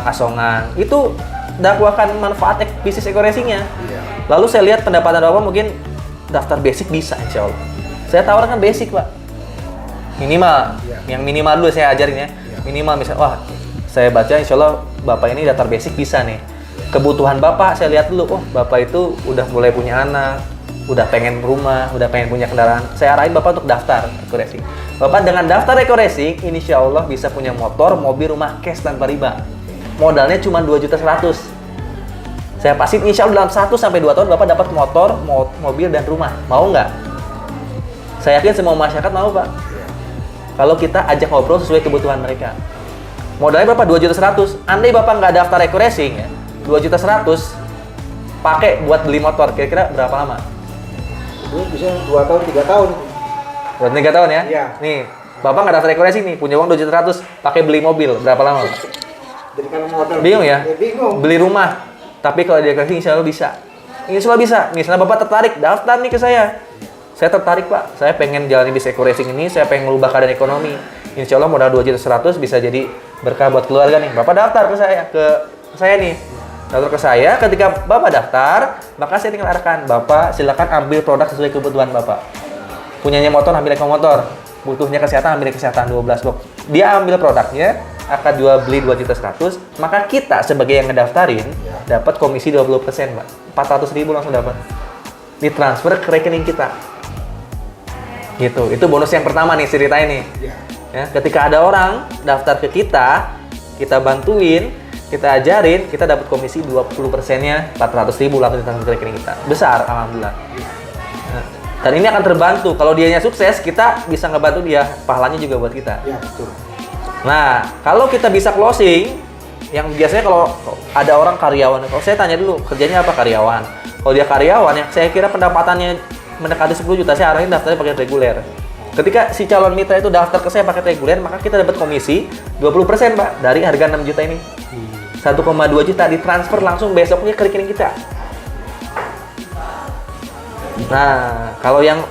asongan, itu dakwahkan manfaat bisnis eco racing-nya. Iya. Lalu saya lihat pendapatan Bapak mungkin daftar basic bisa insya Allah. Saya tawarkan basic, Pak. Minimal, yang minimal dulu saya ajarin ya. Minimal misalnya, wah saya baca insya Allah Bapak ini daftar basic bisa nih. Kebutuhan Bapak saya lihat dulu, oh Bapak itu udah mulai punya anak, udah pengen rumah, udah pengen punya kendaraan. Saya arahin Bapak untuk daftar eco racing. Bapak dengan daftar eco racing, insya Allah bisa punya motor, mobil, rumah cash tanpa riba. Modalnya cuma 2.100.000. Saya pastiin insya Allah dalam 1 sampai 2 tahun Bapak dapat motor, mobil, dan rumah. Mau nggak? Saya yakin semua masyarakat mau, Pak. Kalau kita ajak ngobrol sesuai kebutuhan mereka. Modalnya Bapak 2.100.000. Andai Bapak nggak daftar eco racing ya, 2.100.000 pakai buat beli motor, kira-kira berapa lama? Itu bisa 2 tahun, 3 tahun. Buat 3 tahun ya? Iya. Nih, Bapak nggak daftar eco racing nih, punya uang 2.100.000, pakai beli mobil, berapa lama? Jadi kalau modal Bingung ya? Bingung. Beli rumah, tapi kalau di eco racing insya Allah bisa. Insya Allah bisa. Misalnya Bapak tertarik, daftar nih ke saya. Saya tertarik, Pak. Saya pengen jalani bisnis eco racing ini, saya pengen merubah keadaan ekonomi. Insya Allah modal 2.100.000 bisa jadi berkah buat keluarga nih. Bapak daftar ke saya nih. Daftar ke saya, ketika Bapak daftar, maka saya tinggal arahkan, Bapak silakan ambil produk sesuai kebutuhan Bapak. Punyanya motor, ambil eco motor. Butuhnya kesehatan, ambil kesehatan 12 box. Dia ambil produknya, akan jual beli 2.100.000, maka kita sebagai yang ngedaftarin dapat komisi 20%, Pak. 400.000 langsung dapat. Ditransfer ke rekening kita. Gitu. Itu bonus yang pertama nih ceritain nih. Ya, ketika ada orang daftar ke kita bantuin, kita ajarin, kita dapat komisi 20%-nya 400.000 langsung ditransfer ke rekening kita. Besar, alhamdulillah. Nah, dan ini akan terbantu. Kalau dianya sukses, kita bisa ngebantu dia. Pahalanya juga buat kita. Ya, betul. Nah, kalau kita bisa closing, yang biasanya kalau ada orang karyawan, kalau saya tanya dulu, kerjanya apa karyawan? Kalau dia karyawan, yang saya kira pendapatannya mendekati 10 juta, saya arahin daftarnya pakai reguler. Ketika si calon mitra itu daftar ke saya pakai reguler, maka kita dapat komisi 20%, Pak, dari harga 6 juta ini. 1,2 juta ditransfer langsung besoknya ke rekening kita. Nah, kalau yang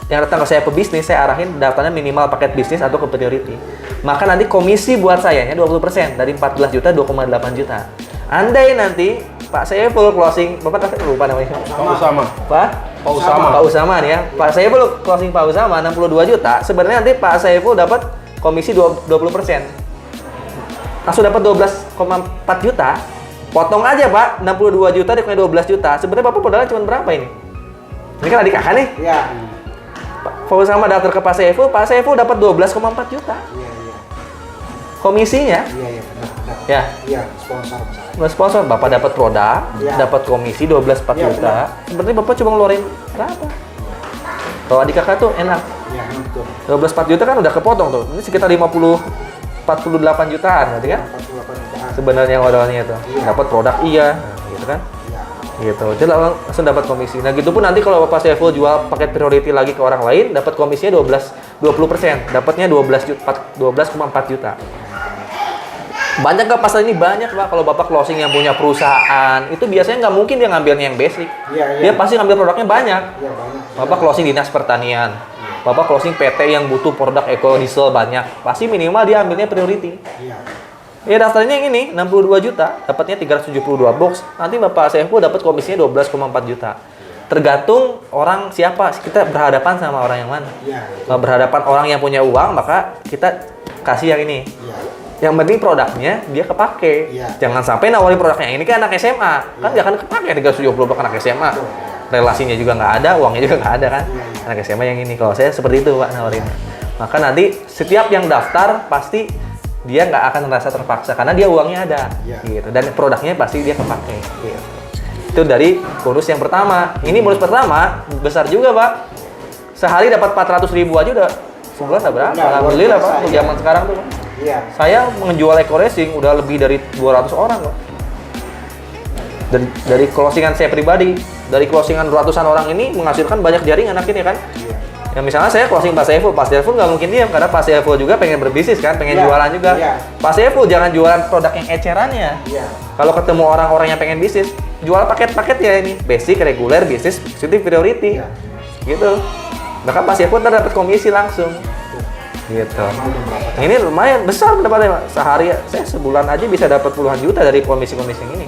datang ke saya pebisnis, saya arahin daftarnya minimal paket bisnis atau ke priority. Maka nanti komisi buat sayanya 20%, dari 14 juta 2,8 juta. Andai nanti Pak Saiful closing, Bapak lupa namanya. Pak Usama. Pak Usama. Pak Usama nih ya. Pak Saiful closing Pak Usama 62 juta. Sebenarnya nanti Pak Saiful dapat komisi 20%. Langsung dapat 12,4 juta. Potong aja Pak, 62 juta dikurangi 12 juta. Sebenarnya Bapak modalnya cuma berapa ini? Ini kan adik kakak nih. Iya. Pak Usama daftar ke Pak Saiful dapat 12,4 juta. Iya. Komisinya, Iya, benar. ya, Iya, sponsor masalahnya. nggak sponsor, Bapak dapat produk, Iya. dapat komisi 12,4 Iya, juta. Sebenarnya Bapak cuma ngeluarin berapa? Kalau adik kakak tuh enak. Iya, betul. 12,4 juta kan udah kepotong tuh. Ini sekitar 48 jutaan berarti kan? 48 jutaan. Sebenarnya modalnya itu. Iya. Dapat produk gitu kan? Iya. Gitu. Jadi langsung dapat komisi. Nah, gitu pun nanti kalau Bapak Saiful jual paket priority lagi ke orang lain, dapat komisinya 20%. Dapatnya 12,4 juta. Banyak nggak pasal ini? Banyak Pak. Kalau Bapak closing yang punya perusahaan, itu biasanya nggak mungkin dia ngambilnya yang basic. Iya. Dia pasti ngambil produknya banyak. Iya, banyak. Bapak closing dinas pertanian, Bapak closing PT yang butuh produk ekodiesel banyak, pasti minimal dia ambilnya priority. Iya. Ya daftarnya yang ini 62 juta, dapatnya 372 box. Nanti Bapak Saiful dapat komisinya 12,4 juta. Tergantung orang siapa, kita berhadapan sama orang yang mana. Iya. Kalau berhadapan orang yang punya uang, maka kita kasih yang ini. Iya. Yang penting produknya dia kepake. Iya. Jangan sampai nawarin produknya yang ini kan anak SMA. Kan Iya. jangan kepake 370 box anak SMA. Betul. Relasinya juga nggak ada, uangnya juga nggak ada kan. Iya, iya. Anak SMA yang ini. Kalau saya seperti itu Pak nawarin. Maka nanti setiap yang daftar pasti dia nggak akan merasa terpaksa karena dia uangnya ada. Iya. Gitu. Dan produknya pasti dia kepake. Gitu. Itu dari bonus yang pertama. Ini bonus pertama besar juga Pak. Sehari dapat 400.000 aja udah sebulan udah berapa? Udah, Alhamdulillah luar Pak. biasa, Untuk iya. zaman sekarang tuh Pak. Iya. Saya menjual eco racing udah lebih dari 200 orang Pak. Dari closingan saya pribadi, dari closingan ratusan orang ini menghasilkan banyak jaringan akhirnya kan. Iya. Ya misalnya saya closing Pak Saiful nggak mungkin diam karena Pak Saiful juga pengen berbisnis kan, pengen Iya, jualan juga. iya. Pak Saiful jangan jualan produk yang ecerannya. Iya. Kalau ketemu orang-orang yang pengen bisnis, jual paket-paket ya ini, basic, reguler, bisnis, executive, priority. Iya. Gitu. Maka Pak Saiful ntar dapat komisi langsung. Gitu. Mau jam berapa? Ini lumayan besar pendapatnya Pak. Sehari saya sebulan aja bisa dapat puluhan juta dari komisi-komisi yang ini.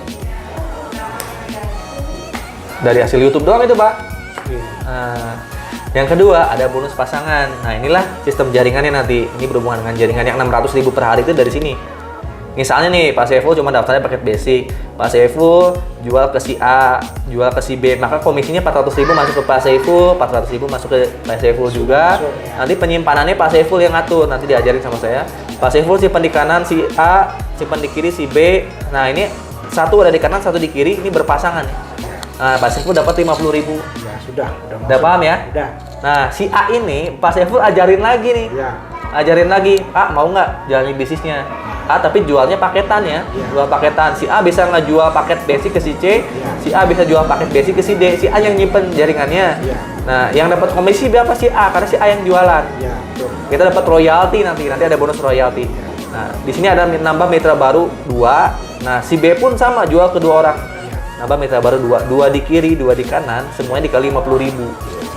Dari hasil YouTube doang itu Pak. Iya. Nah, yang kedua ada bonus pasangan. Nah inilah sistem jaringannya nanti. Ini berhubungan dengan jaringan yang 600.000 per hari itu dari sini. Misalnya nih Pak Saiful cuma daftarnya paket basic. Pak Saiful jual ke si A, jual ke si B, maka komisinya 400.000 masuk ke Pak Saiful, 400.000 masuk ke Pak Saiful juga. Nanti penyimpanannya Pak Saiful yang ngatur. Nanti diajarin sama saya. Pak Saiful simpan di kanan si A, simpan di kiri si B. Nah ini satu ada di kanan, satu di kiri. Ini berpasangan. Nah Pak Saiful dapat 50.000. Ya, sudah Udah masuk. paham ya? Udah. Nah, si A ini Pak Saiful ajarin lagi nih. Iya. Ajarin lagi, A mau nggak jalani bisnisnya? A tapi jualnya paketan ya, Iya. jual paketan. Si A bisa ngejual paket basic ke si C, Iya. si A bisa jual paket basic ke si D, si A yang nyimpen jaringannya. Iya. Nah, yang dapat komisi berapa si A? Karena si A yang jualan. Iya, betul. Kita dapat royalti nanti ada bonus royalti. Nah, di sini ada nambah mitra baru 2. Nah, si B pun sama jual ke 2 orang. Nambah mitra baru 2. 2 di kiri, 2 di kanan, semuanya dikali 50.000.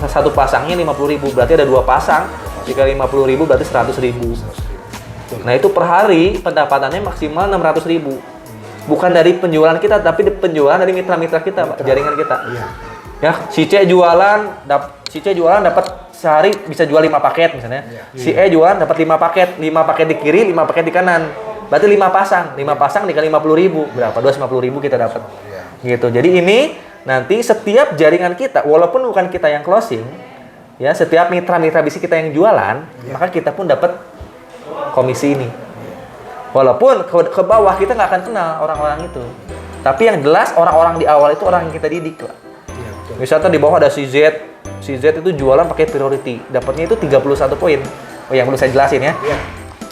Satu pasangnya 50.000, berarti ada 2 pasang. Dikali 50.000 berarti 100.000. Nah, itu per hari pendapatannya maksimal 600.000. Bukan dari penjualan kita, tapi penjualan dari mitra-mitra kita, Pak, jaringan kita. Iya. Ya, si C jualan dapat sehari bisa jual 5 paket misalnya. Si E jualan dapat 5 paket, 5 paket di kiri, 5 paket di kanan. Berarti 5 pasang. 5 pasang dikali 50.000. Berapa? 250.000 kita dapat. Gitu. Jadi ini nanti setiap jaringan kita, walaupun bukan kita yang closing, ya, setiap mitra-mitra bisnis kita yang jualan, maka kita pun dapat komisi ini. Walaupun ke bawah kita nggak akan kenal orang-orang itu. Tapi yang jelas orang-orang di awal itu orang yang kita didik lah. Iya, betul. Misalnya di bawah ada si Z itu jualan pakai priority, dapatnya itu 31 poin. Oh, yang perlu saya jelasin ya. Iya.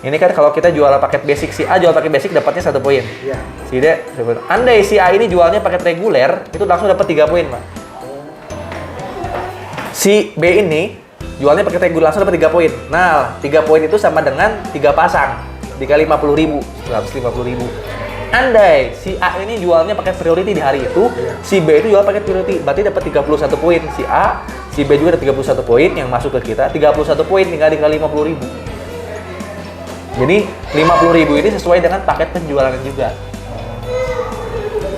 Ini kan kalau kita jual paket basic, si A jual paket basic dapatnya 1 poin. Iya. Si D, andai si A ini jualnya paket reguler, itu langsung dapat 3 poin, Pak. Si B ini jualnya paket reguler langsung dapat 3 poin. Nah, 3 poin itu sama dengan 3 pasang dikali 50.000, 150.000. Andai si A ini jualnya paket priority di hari itu, si B itu jual paket priority, berarti dapat 31 poin. Si A, si B juga ada 31 poin yang masuk ke kita, 31 poin tinggal dikali 50.000. Jadi 50.000 ini sesuai dengan paket penjualan juga.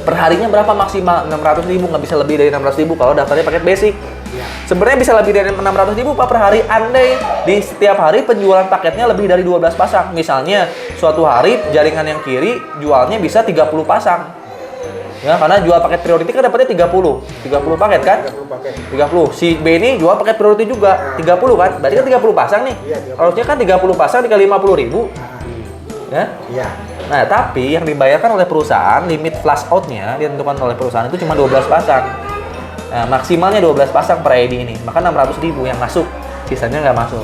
Per harinya berapa maksimal? 600.000, nggak bisa lebih dari 600.000 kalau daftarnya paket basic. Sebenarnya bisa lebih dari 600.000 Pak per hari, andai di setiap hari penjualan paketnya lebih dari 12 pasang. Misalnya suatu hari jaringan yang kiri jualnya bisa 30 pasang. Ya, karena jual paket priority kan dapatnya 30 paket kan? 30 paket. 30. Si B ini jual paket priority juga 30 kan? Berarti kan 30 pasang nih. Iya, 30. Harusnya kan 30 pasang dikali 50.000. Ya. Iya. Nah, tapi yang dibayarkan oleh perusahaan, limit flash out-nya ditentukan oleh perusahaan itu cuma 12 pasang. Nah, maksimalnya 12 pasang per ID ini. Maka 600.000 yang masuk, sisanya nggak masuk.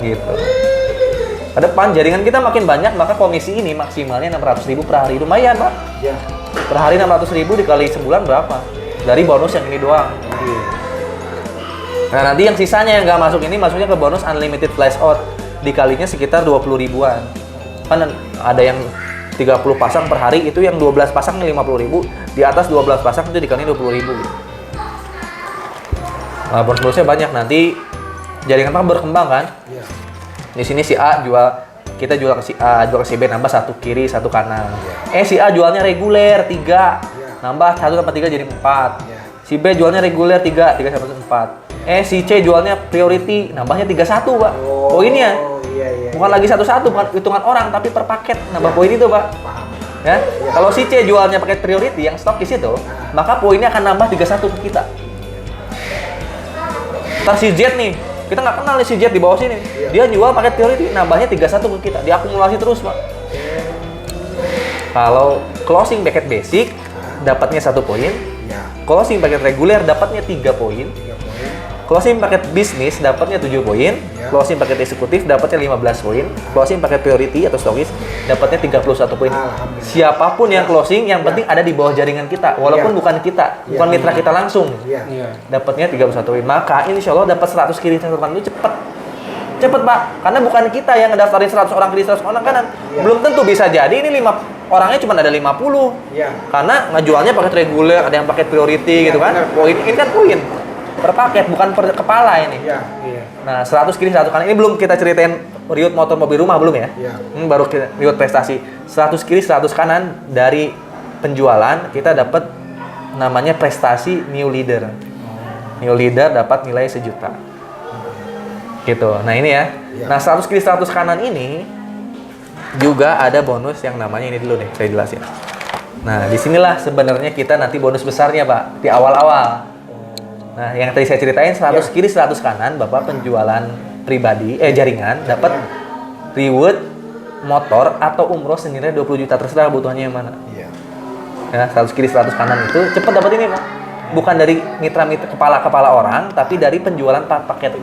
Gitu. Ke depan jaringan kita makin banyak, maka komisi ini maksimalnya 600.000 per hari. Lumayan, Pak. Iya. Per hari 600.000 dikali sebulan berapa? Dari bonus yang ini doang. Nah, nanti yang sisanya yang nggak masuk ini masuknya ke bonus unlimited flash out. Dikalinya sekitar 20 ribuan. Kan ada yang 30 pasang per hari, itu yang 12 pasang 50.000. Di atas 12 pasang itu dikalinya 20.000. Nah, bonus-bonusnya banyak. Nanti jaringan kan berkembang kan? Iya. Di sini si A kita jual ke si A, jual ke si B, nambah 1 kiri, 1 kanan. Si A jualnya reguler 3, nambah 1 tambah 3 jadi 4. Si B jualnya reguler 3 sama 4. Si C jualnya priority, nambahnya 31, Pak. Poinnya. Iya. Bukan lagi satu-satu, bukan hitungan orang, tapi per paket nambah poin itu, Pak. Paham. Ya. Kalau si C jualnya paket priority yang stok di situ, maka poinnya akan nambah 31 ke kita. Ntar si Z nih, kita nggak kenal nih si Z di bawah sini. Dia jual paket priority, nambahnya 31 ke kita. Diakumulasi terus, Pak. Kalau closing paket basic, dapatnya 1 poin. Iya. Closing paket reguler, dapatnya 3 poin. 3 poin. Closing paket bisnis, dapatnya 7 poin. Closing paket eksekutif, dapatnya 15 poin. Closing paket priority atau stokis, dapatnya 31 poin. Alhamdulillah. Siapapun yang closing, yang penting ada di bawah jaringan kita. Walaupun bukan kita, bukan mitra kita langsung. Iya. Iya. Dapatnya 31 poin. Maka insya Allah dapat 100 kiri 100 kanan itu cepet. Cepet, Pak. Karena bukan kita yang ngedaftarin 100 orang kiri 100 orang kanan. Belum tentu bisa jadi ini 5 orangnya cuma ada 50. Iya. Karena ngejualnya paket reguler, ada yang paket priority gitu kan. benar. Poin ini kan poin per paket, bukan per kepala ini. Iya. Nah, 100 kiri 100 kanan ini belum kita ceritain riwayat motor mobil rumah belum ya? Iya. Baru riwayat prestasi. 100 kiri 100 kanan dari penjualan kita dapat namanya prestasi new leader. New leader dapat nilai 1 juta. Gitu. Nah, ini ya. Iya. Nah, 100 kiri 100 kanan ini juga ada bonus yang namanya ini dulu deh, saya jelasin. Nah, disinilah sebenarnya kita nanti bonus besarnya, Pak, di awal-awal. Nah, yang tadi saya ceritain 100 kiri 100 kanan, Bapak penjualan pribadi, jaringan dapat reward motor atau umroh senilai 20 juta, terserah kebutuhannya yang mana. Iya. Ya, 100 kiri 100 kanan itu cepat dapat ini, Pak. Bukan dari mitra-mitra kepala-kepala orang, tapi dari penjualan paket.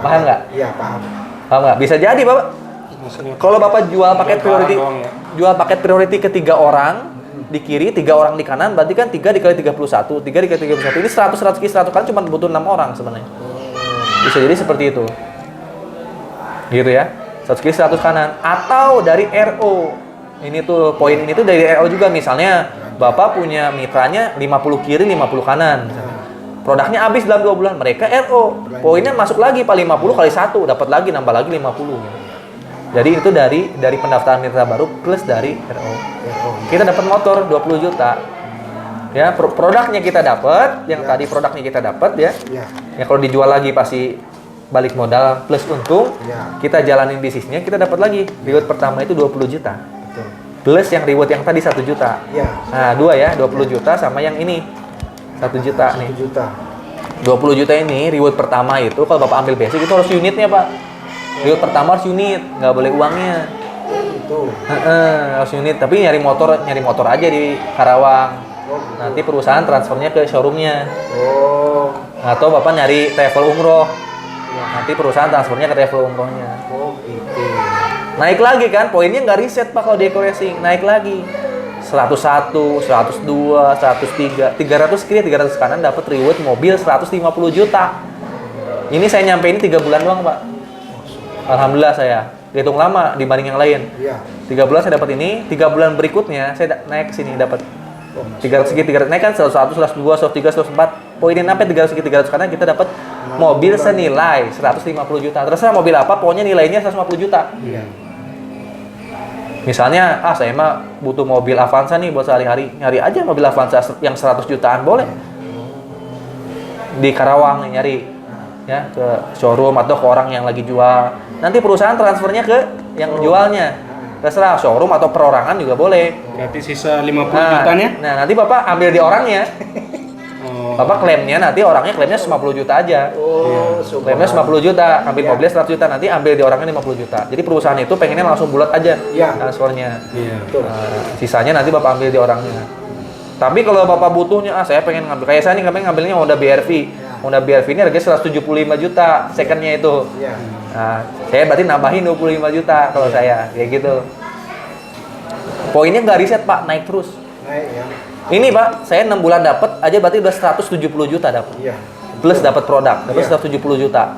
Paham nggak? Iya, paham. Paham nggak? Bisa jadi, Bapak. Maksudnya Kalau Bapak jual paket Jual priority, barang doang ya? jual paket priority ke 3 orang di kiri, 3 orang di kanan, berarti kan 3 dikali 31, 3 dikali 31. Ini 100 kiri 100 kanan cuma butuh 6 orang sebenarnya. Bisa jadi seperti itu. Gitu ya. 100 kiri 100 kanan atau dari RO. Ini tuh poin ini tuh dari RO juga, misalnya Bapak punya mitranya 50 kiri 50 kanan. Produknya habis dalam 2 bulan, mereka RO. Poinnya masuk lagi Pak 50 kali 1, dapat lagi nambah lagi 50 gitu. Jadi itu dari pendaftaran mitra baru plus dari RO. Kita dapat motor 20 juta. Ya, produknya kita dapat, yang tadi produknya kita dapat ya. Iya. Ya kalau dijual lagi pasti balik modal plus untung. Iya. Kita jalanin bisnisnya, kita dapat lagi. Reward pertama itu 20 juta. Betul. Plus yang reward yang tadi 1 juta. Iya. Nah, 2 ya, 20 juta sama yang ini. 1 juta 1 nih. juta. 20 juta ini reward pertama itu kalau Bapak ambil basic itu harus unitnya, Pak. Reward pertama harus unit, nggak boleh uangnya. Itu. Harus unit, tapi nyari motor aja di Karawang. Nanti perusahaan transfernya ke showroomnya. Oh. Atau Bapak nyari travel umroh. Nanti perusahaan transfernya ke travel umrohnya. Oh, gitu. Naik lagi kan, poinnya nggak reset Pak kalau di Eco Racing. Naik lagi. 101, 102, 103, 300 kiri, 300 kanan dapat reward mobil 150 juta. Ini saya nyampe ini 3 bulan doang, Pak. Alhamdulillah saya. Hitung lama dibanding yang lain. Iya. 3 bulan saya dapat ini, 3 bulan berikutnya saya naik ke sini dapat 300 segi 300 naik kan 101, 102, 103, 104. Poinin sampai 300 segi 300 karena kita dapat mobil senilai 150 juta. Terserah mobil apa, pokoknya nilainya 150 juta. Iya. Misalnya, saya mah butuh mobil Avanza nih buat sehari-hari. Nyari aja mobil Avanza yang 100 jutaan boleh. Di Karawang nyari ya ke showroom atau ke orang yang lagi jual. Nanti perusahaan transfernya ke yang jualnya. Terserah showroom atau perorangan juga boleh. Berarti sisa 50 jutanya? Nah, nanti Bapak ambil di orangnya. Oh. Bapak klaimnya nanti orangnya klaimnya 50 juta aja. Klaimnya 50 juta, ambil mobilnya 100 juta, nanti ambil di orangnya 50 juta. Jadi perusahaan itu pengennya langsung bulat aja transfernya. Iya. Sisanya nanti Bapak ambil di orangnya. Tapi kalau Bapak butuhnya, saya pengen ngambil, kayak saya nih pengen ngambilnya Honda BRV. Honda BRV ini harganya 175 juta, secondnya itu. Nah, saya berarti nambahin 25 juta kalau saya, kayak gitu. Poinnya nggak riset Pak, naik terus. Naik ya. Ini Pak, saya 6 bulan dapat aja berarti udah 170 juta dapat. Iya. Plus dapat produk, dapat 170 juta.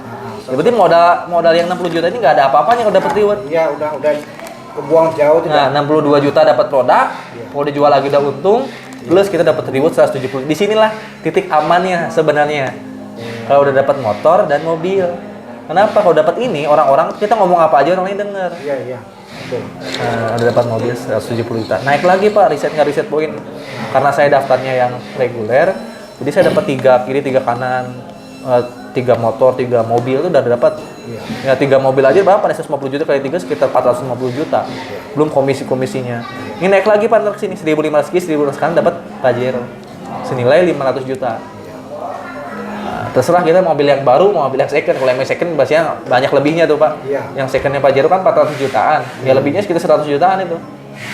Ya, berarti modal yang 60 juta ini nggak ada apa-apanya kalau dapat reward. Iya, udah kebuang jauh Nah, 62 juta dapat produk, kalau dijual lagi udah untung, plus kita dapat reward 170. Di sinilah titik amannya sebenarnya. Kalau udah dapat motor dan mobil. Kenapa? Kalau dapat ini, orang-orang kita ngomong apa aja orang lain denger. Iya. Betul. Nah, udah dapat mobil 170 juta. Naik lagi Pak, riset poin. Karena saya daftarnya yang reguler, jadi saya dapat 3 kiri, 3 kanan, 3 motor, 3 mobil itu udah dapat. Ya 3 mobil aja berapa? 150 juta kali 3 sekitar 450 juta. Belum komisinya. Ini naik lagi Pak, ntar sini 1.500 kiri, 1.500 kanan dapat Pajero. Senilai 500 juta. Terserah kita mobil yang baru, mobil yang second. Kalau yang second biasanya banyak lebihnya tuh Pak. Iya. Yang secondnya Pajero kan 400 jutaan. Ya lebihnya sekitar 100 jutaan itu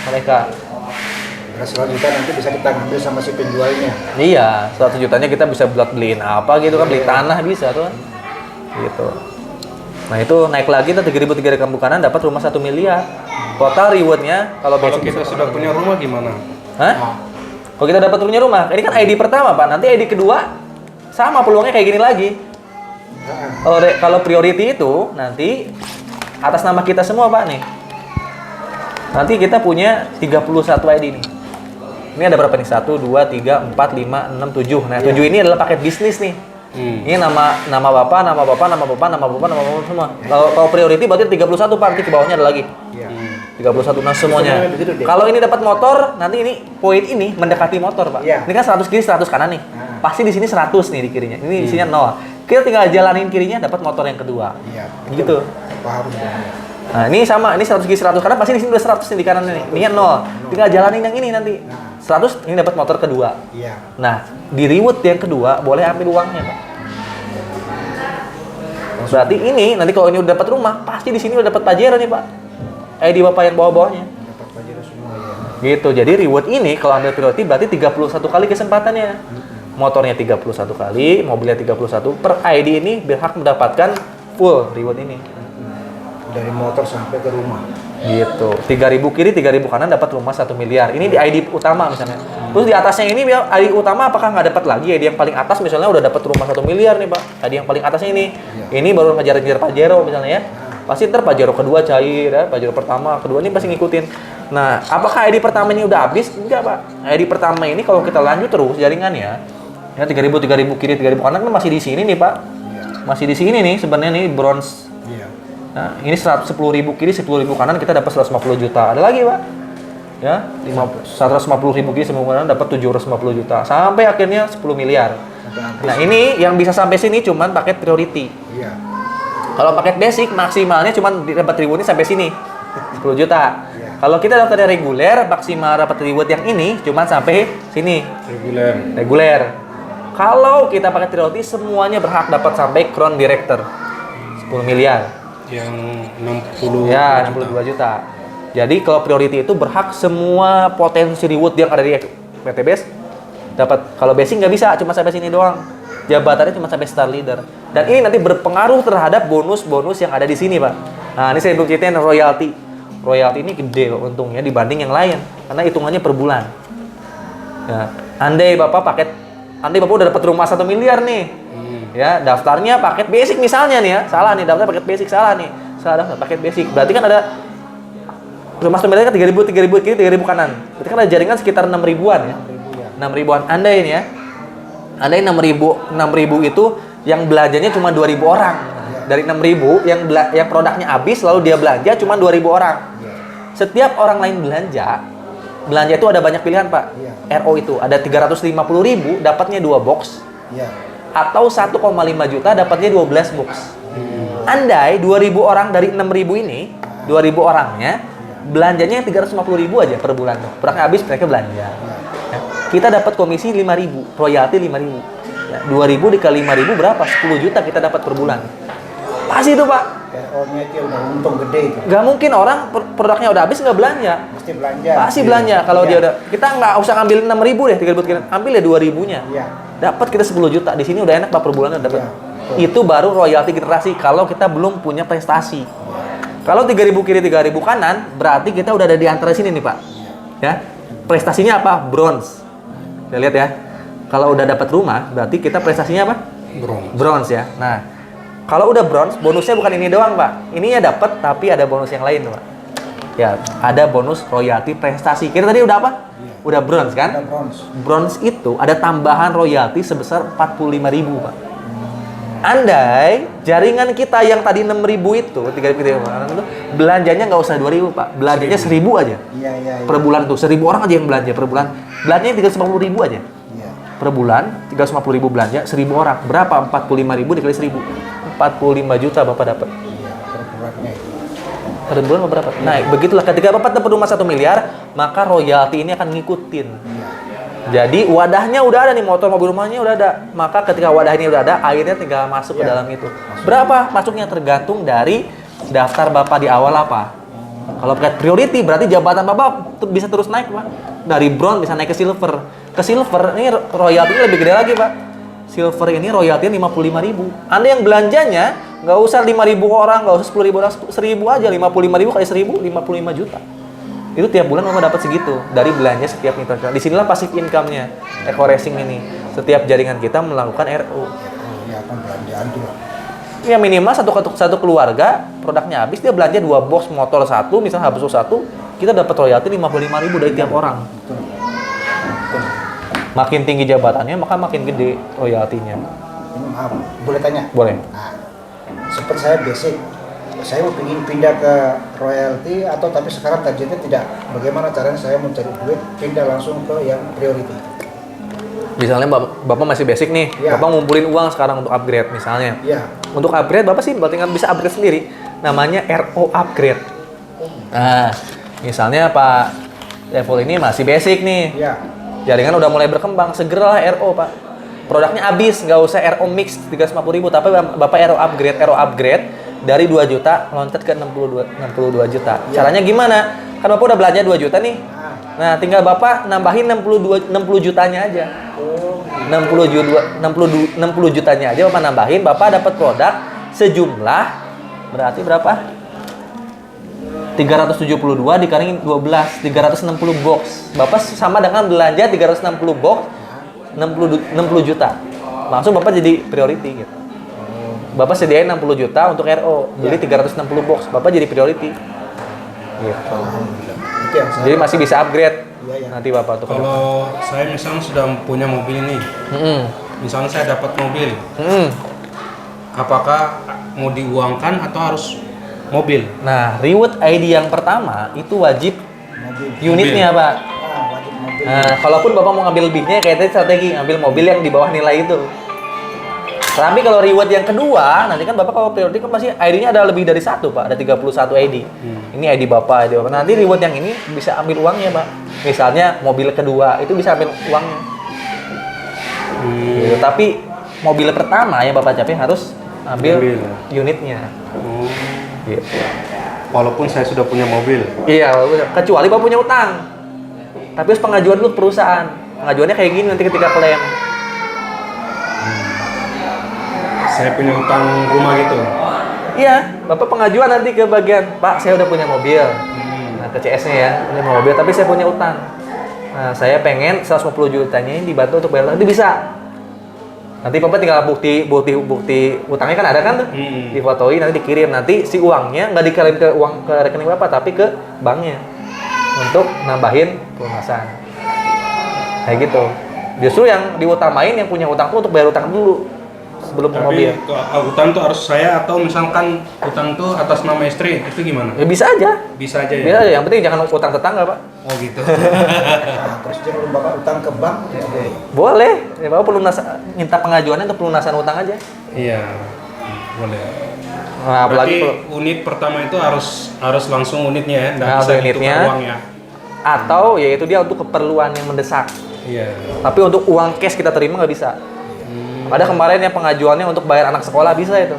mereka. Nah, 100 juta nanti bisa kita ngambil sama si penjualnya. Iya, 100 jutanya kita bisa buat beliin apa gitu kan, beli tanah bisa tuh kan. Gitu. Nah itu naik lagi tuh 3.300 kanan dapat rumah 1 miliar. Total rewardnya kalau Kita sudah punya rumah gimana? Hah? Kalau kita dapat punya rumah, ini kan ID pertama Pak, nanti ID kedua sama peluangnya kayak gini lagi. Kalau priority itu nanti atas nama kita semua Pak nih. Nanti kita punya 31 ID nih. Ini ada berapa nih? 1, 2, 3, 4, 5, 6, 7. Nah, 7 ini adalah paket bisnis nih. Ini nama bapak semua. Kalau priority berarti 31 Pak, nanti ke bawahnya ada lagi. 31 nah semuanya. Kalau ini dapat motor, nanti ini poin ini mendekati motor, Pak. Ini kan 100 kiri, 100 kanan nih. Pasti di sini 100 nih di kirinya. Ini di sini 0. Kita tinggal jalanin kirinya dapat motor yang kedua. Gitu. Paham. Nah, ini sama, ini 100 kiri 100 kanan pasti di sini udah 100 nih di kanan nih. Ini 0. Tinggal jalanin yang ini nanti. 100 ini dapat motor kedua. Nah, di reward yang kedua boleh ambil uangnya, Pak. Berarti ini nanti kalau ini udah dapat rumah, pasti di sini udah dapat Pajero nih, Pak. ID Bapak yang bawah-bawahnya. Dapat Pajero semua Gitu. Jadi reward ini kalau ambil priority berarti 31 kali kesempatannya. Motornya 31 kali, mobilnya 31. Per ID ini berhak mendapatkan full reward ini. Dari motor sampai ke rumah. Gitu. 3.000 kiri, 3.000 kanan dapat rumah 1 miliar. Ini di ID utama misalnya. Terus di atasnya ini ID utama apakah nggak dapat lagi? ID yang paling atas misalnya udah dapat rumah 1 miliar nih, Pak. ID yang paling atasnya ini. Ini baru ngejar-ngejar Pajero misalnya ya. Pasti ntar Pajero kedua cair ya, Pajero pertama, kedua ini pasti ngikutin. Nah, apakah ID pertama ini udah habis? Enggak, Pak. ID pertama ini kalau kita lanjut terus jaringannya, ya 3.000 kiri, 3.000 kanan kan masih di sini nih, Pak. Masih di sini nih sebenarnya nih bronze. Nah, ini 10.000 kiri, 10.000 kanan kita dapat 150 juta. Ada lagi, Pak. Ya, 150.000 kiri, 10.000 kanan dapat 750 juta. Sampai akhirnya 10 miliar. Nah, ini yang bisa sampai sini cuman paket priority. Kalau paket basic maksimalnya cuman dapat rewardnya sampai sini. 10 juta. Kalau kita daftarnya reguler, maksimal dapat reward yang ini cuman sampai sini. Reguler. Kalau kita pakai priority semuanya berhak dapat sampai crown director. 10 miliar. Yang 60 ya 62 juta. Jadi kalau priority itu berhak semua potensi reward yang ada di PTBS dapat. Kalau basic nggak bisa, cuma sampai sini doang. Jabatannya cuma sampai star leader. Dan ini nanti berpengaruh terhadap bonus-bonus yang ada di sini, Pak. Nah, ini saya belum ceritain royalti. Royalti ini gede untungnya dibanding yang lain karena hitungannya per bulan. Ya, andai Bapak udah dapat rumah 1 miliar nih. Ya, daftarnya paket basic misalnya nih ya. Salah nih, daftar paket basic salah nih. Salah daftar paket basic. Berarti kan ada rumah 1 miliar kan 3.000 kiri, 3.000 kanan. Berarti kan ada jaringan sekitar 6 ribuan ya. 6 ribuan andai ini ya. Andai 6.000 itu yang belanjanya cuma 2.000 orang. Dari 6.000 yang produknya habis lalu dia belanja cuma 2.000 orang. setiap orang lain belanja itu ada banyak pilihan, Pak. Iya. RO itu ada 350.000 dapatnya 2 box, Iya. atau 1,5 juta dapatnya 12 box. Andai 2.000 orang dari 6.000 ini, 2.000 orangnya belanjanya 350.000 aja per bulan tuh. Produknya habis mereka belanja. Ya. Kita dapat komisi 5.000, royalti 5.000. Ya, 2.000 dikali 5.000 berapa? 10 juta kita dapat per bulan. Pas itu, Pak. RO-nya itu udah untung gede itu. Nggak mungkin orang produknya udah habis nggak belanja. Mesti belanja. Pasti belanja. Kalau Iya. dia udah, kita nggak usah ngambil 6.000 deh, 3.000 kita ambil ya 2.000-nya. Iya. Dapat kita 10 juta. Di sini udah enak, Pak, per bulan udah dapat. Iya, betul. Itu baru royalti generasi kalau kita belum punya prestasi. Kalau 3.000 kiri 3.000 kanan, berarti kita udah ada di antara sini nih, Pak. Ya. Prestasinya apa? Bronze. Kita lihat ya. Kalau udah dapat rumah, berarti kita prestasinya apa? Bronze ya. Nah, kalau udah bronze, bonusnya bukan ini doang, Pak. Ini ya dapat, tapi ada bonus yang lain, Pak. Ya, ada bonus royalti prestasi. Kita tadi udah apa? Udah bronze kan? Ada bronze. Bronze itu ada tambahan royalti sebesar 45.000, Pak. Andai jaringan kita yang tadi 6.000 itu, 3.000 itu belanjanya nggak usah 2.000, Pak. Belanjanya 1.000 aja. Iya, iya. Per bulan tuh 1.000 orang aja yang belanja per bulan. Belanjanya 350.000 aja. Iya. Per bulan 350.000 belanja 1.000 orang. Berapa? 45.000 dikali 1.000. 45 juta Bapak dapat. Iya, per bulannya itu. Per bulan berapa? Nah, begitulah ketika Bapak dapat rumah 1 miliar, maka royalti ini akan ngikutin. Iya. Jadi wadahnya udah ada nih, motor mobil rumahnya udah ada. Maka ketika wadah ini udah ada, airnya tinggal masuk ke Iya. dalam itu. Berapa masuknya tergantung dari daftar Bapak di awal apa. Kalau pakai priority berarti jabatan Bapak bisa terus naik, Pak. Dari bronze bisa naik ke silver. Ke silver ini royaltinya lebih gede lagi, Pak. Silver ini royaltinya 55.000. Anda yang belanjanya nggak usah 5.000 orang, nggak usah 10.000 orang, 1.000 aja. 55.000 kali 1.000, 55 juta. Itu tiap bulan Bapak dapat segitu dari belanja setiap internasional. Disinilah passive income-nya Eco Racing ini. Setiap jaringan kita melakukan RO. Oh, ini apa belanjaan tuh, Pak? Ya minimal satu keluarga produknya habis dia belanja 2 box motor satu, misalnya habis satu, kita dapat royalti 55.000 dari tiap orang. Betul. Betul. Makin tinggi jabatannya maka makin gede royaltinya. Ini maaf, boleh tanya? Boleh. Nah, seperti saya basic, saya mau ingin pindah ke royalty atau tapi sekarang targetnya tidak. Bagaimana caranya saya mencari duit pindah langsung ke yang priority? Misalnya Bapak masih basic nih, Ya. Bapak ngumpulin uang sekarang untuk upgrade misalnya. Ya. Untuk upgrade Bapak sih tinggal bisa upgrade sendiri. Namanya RO upgrade. Nah, misalnya Pak Devil ini masih basic nih. Ya. Jaringan udah mulai berkembang, segeralah RO, Pak. Produknya habis, nggak usah RO mix 350.000, tapi Bapak RO upgrade dari 2 juta loncat ke 62 juta. Ya. Caranya gimana? Kan Bapak udah belanja 2 juta nih. Nah, tinggal Bapak nambahin 60 jutanya aja. Oh, 60 jutanya aja Bapak nambahin, Bapak dapat produk sejumlah berarti berapa? 372 dikali 12, 360 box. Bapak sama dengan belanja 360 box 60 juta. Langsung Bapak jadi priority gitu. Bapak sediain 60 juta untuk RO, jadi 360 box. Bapak jadi priority. Gitu. alhamdulillah. Itu yang saya. Jadi masih bisa upgrade. Iya, iya. Nanti Bapak untuk Kalau saya misalnya sudah punya mobil ini, Mm-mm. misalnya saya dapat mobil, Mm-mm. apakah mau diuangkan atau harus mobil? Nah, reward ID yang pertama itu wajib Mobil. unitnya, Pak. Wajib mobil. Nah, kalaupun Bapak mau ngambil lebihnya, kayak tadi strategi ngambil mobil yang di bawah nilai itu. Tapi kalau reward yang kedua, nanti kan Bapak kalau priority kan pasti ID-nya ada lebih dari 1, Pak. Ada 31 ID. Ini ID Bapak, ID Bapak. Nanti reward yang ini bisa ambil uangnya, Pak. Misalnya mobil kedua, itu bisa ambil uangnya. Gitu. Tapi mobil pertama yang Bapak capai harus ambil Ambil. unitnya. Oh, Gitu. walaupun saya sudah punya mobil. Iya, kecuali Bapak punya utang. Tapi harus pengajuan dulu ke perusahaan. Pengajuannya kayak gini nanti ketika klaim. Saya punya utang rumah gitu. Iya, Bapak pengajuan nanti ke bagian, Pak, saya udah punya mobil. Nah, ke CS-nya ya, punya mobil, tapi saya punya utang. Nah, saya pengen 150 jutanya ini dibantu untuk bayar. Nanti bisa. Nanti Bapak tinggal bukti utangnya kan ada kan tuh. Difotoin, nanti dikirim. Nanti si uangnya nggak dikirim ke rekening Bapak, tapi ke banknya. Untuk nambahin pelunasan. Kayak gitu. Justru yang diutamain yang punya utang tuh untuk bayar utang dulu. sebelum ke Tapi mobil. utang tuh harus saya atau misalkan utang tuh atas nama istri itu gimana? Ya bisa aja. Bisa aja ya. Bisa aja. Yang penting jangan utang tetangga, Pak. Oh gitu. Nah, terus kalau bapak utang ke bank ya boleh. Boleh. Ya, Bapak minta pengajuannya untuk pelunasan utang aja. Iya. Boleh. Nah, apalagi Berarti kalau unit pertama itu harus langsung unitnya ya, nggak Nah, bisa unitnya. ditukar uangnya. atau yaitu dia untuk keperluan yang mendesak. Iya. Tapi untuk uang cash kita terima nggak bisa. Ada kemarin yang pengajuannya untuk bayar anak sekolah bisa itu.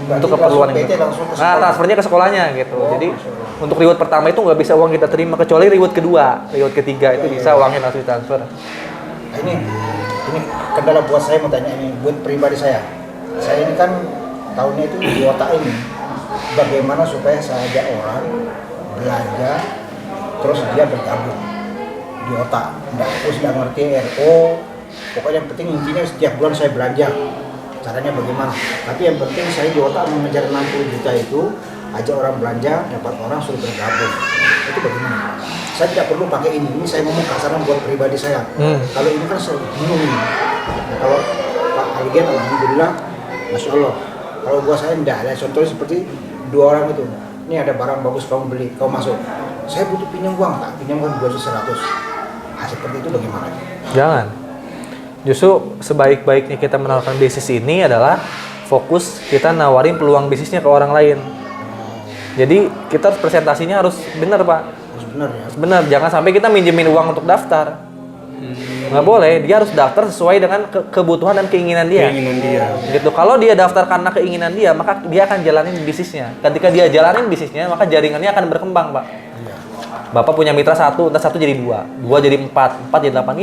Berarti Untuk keperluan langsung PT itu. langsung ke Nah, sekolah. transfernya ke sekolahnya gitu. Oh, Jadi masya Allah. untuk reward pertama itu nggak bisa uang kita terima kecuali reward kedua, reward ketiga itu bisa uangnya langsung transfer. Nah, ini kendala buat saya mau tanya ini buat pribadi saya. Saya ini kan tahunnya itu di otak ini bagaimana supaya saya ajak orang belanja terus dia bergabung di otak. Terus nggak ngerti RO. Pokoknya yang penting intinya setiap bulan saya belanja. Caranya bagaimana? Tapi yang penting saya di otak mengejar 60 juta itu ajak orang belanja, dapat orang suruh bergabung. Itu bagaimana? Saya tidak perlu pakai ini saya ngomong kasaran buat pribadi saya. Kalau ini kan saya bingung ini. Nah, kalau Pak Aligen alhamdulillah, masya Allah. Kalau buat saya tidak ada. Contohnya seperti dua orang itu. Ini ada barang bagus kamu beli, kamu masuk. Saya butuh pinjam uang, tak pinjam kan 200. Nah, seperti itu bagaimana? Jangan. Justru sebaik-baiknya kita menawarkan bisnis ini adalah fokus kita nawarin peluang bisnisnya ke orang lain. Jadi kita presentasinya harus benar, Pak. Harus benar ya. Benar, jangan sampai kita minjemin uang untuk daftar. Nggak boleh, dia harus daftar sesuai dengan kebutuhan dan keinginan dia. Keinginan dia. Gitu. Kalau dia daftar karena keinginan dia, maka dia akan jalanin bisnisnya. Ketika dia jalanin bisnisnya, maka jaringannya akan berkembang, Pak. Bapak punya mitra satu, entah satu jadi dua jadi empat jadi 8.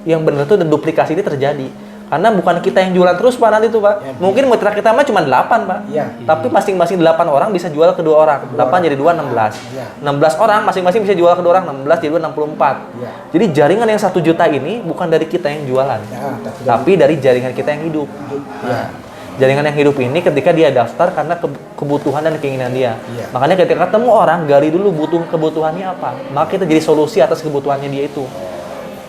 Yang benar itu dan duplikasi ini terjadi. Karena bukan kita yang jualan terus, Pak, nanti tuh, Pak. Ya, Mungkin mitra kita mah cuma 8, Pak. Iya. Tapi masing-masing 8 orang bisa jual ke 2 orang. 8 jadi 2, 16. Iya. 16 orang masing-masing bisa jual ke 2 orang, 16 jadi 2, 64. Iya. Jadi jaringan yang 1 juta ini bukan dari kita yang jualan. Ya, Tapi dari jaringan kita yang hidup. ya. Jaringan yang hidup ini ketika dia daftar karena kebutuhan dan keinginan dia. Iya. Makanya ketika ketemu orang, gali dulu kebutuhannya apa. Maka kita jadi solusi atas kebutuhannya dia itu.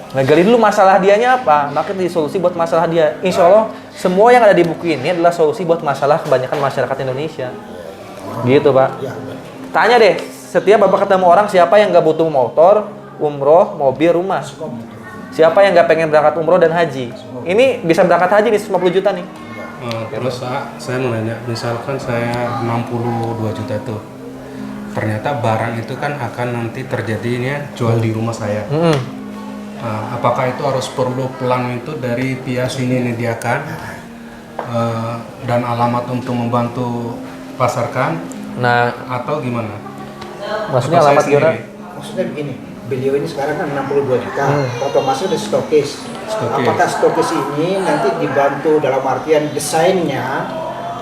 Nah, gali dulu masalah dianya apa, maka jadi solusi buat masalah dia. Insya Allah, semua yang ada di buku ini adalah solusi buat masalah kebanyakan masyarakat Indonesia. Gitu, Pak. Ya. Tanya deh, setiap Bapak ketemu orang, siapa yang nggak butuh motor, umroh, mobil, rumah? Siapa yang nggak pengen berangkat umroh dan haji? Ini bisa berangkat haji nih, 50 juta nih. Terus saya mau nanya, misalkan saya 62 juta tuh, ternyata barang itu kan akan nanti terjadinya jual di rumah saya. Apakah itu harus perlu pelang itu dari pihak sini menyediakan dan alamat untuk membantu pasarkan, Nah, atau gimana? maksudnya Atau saya alamat gimana? sendiri? Maksudnya begini, beliau ini sekarang kan 62 juta, otomatis ada stokis. Stokis. Apakah stokis ini nanti dibantu dalam artian desainnya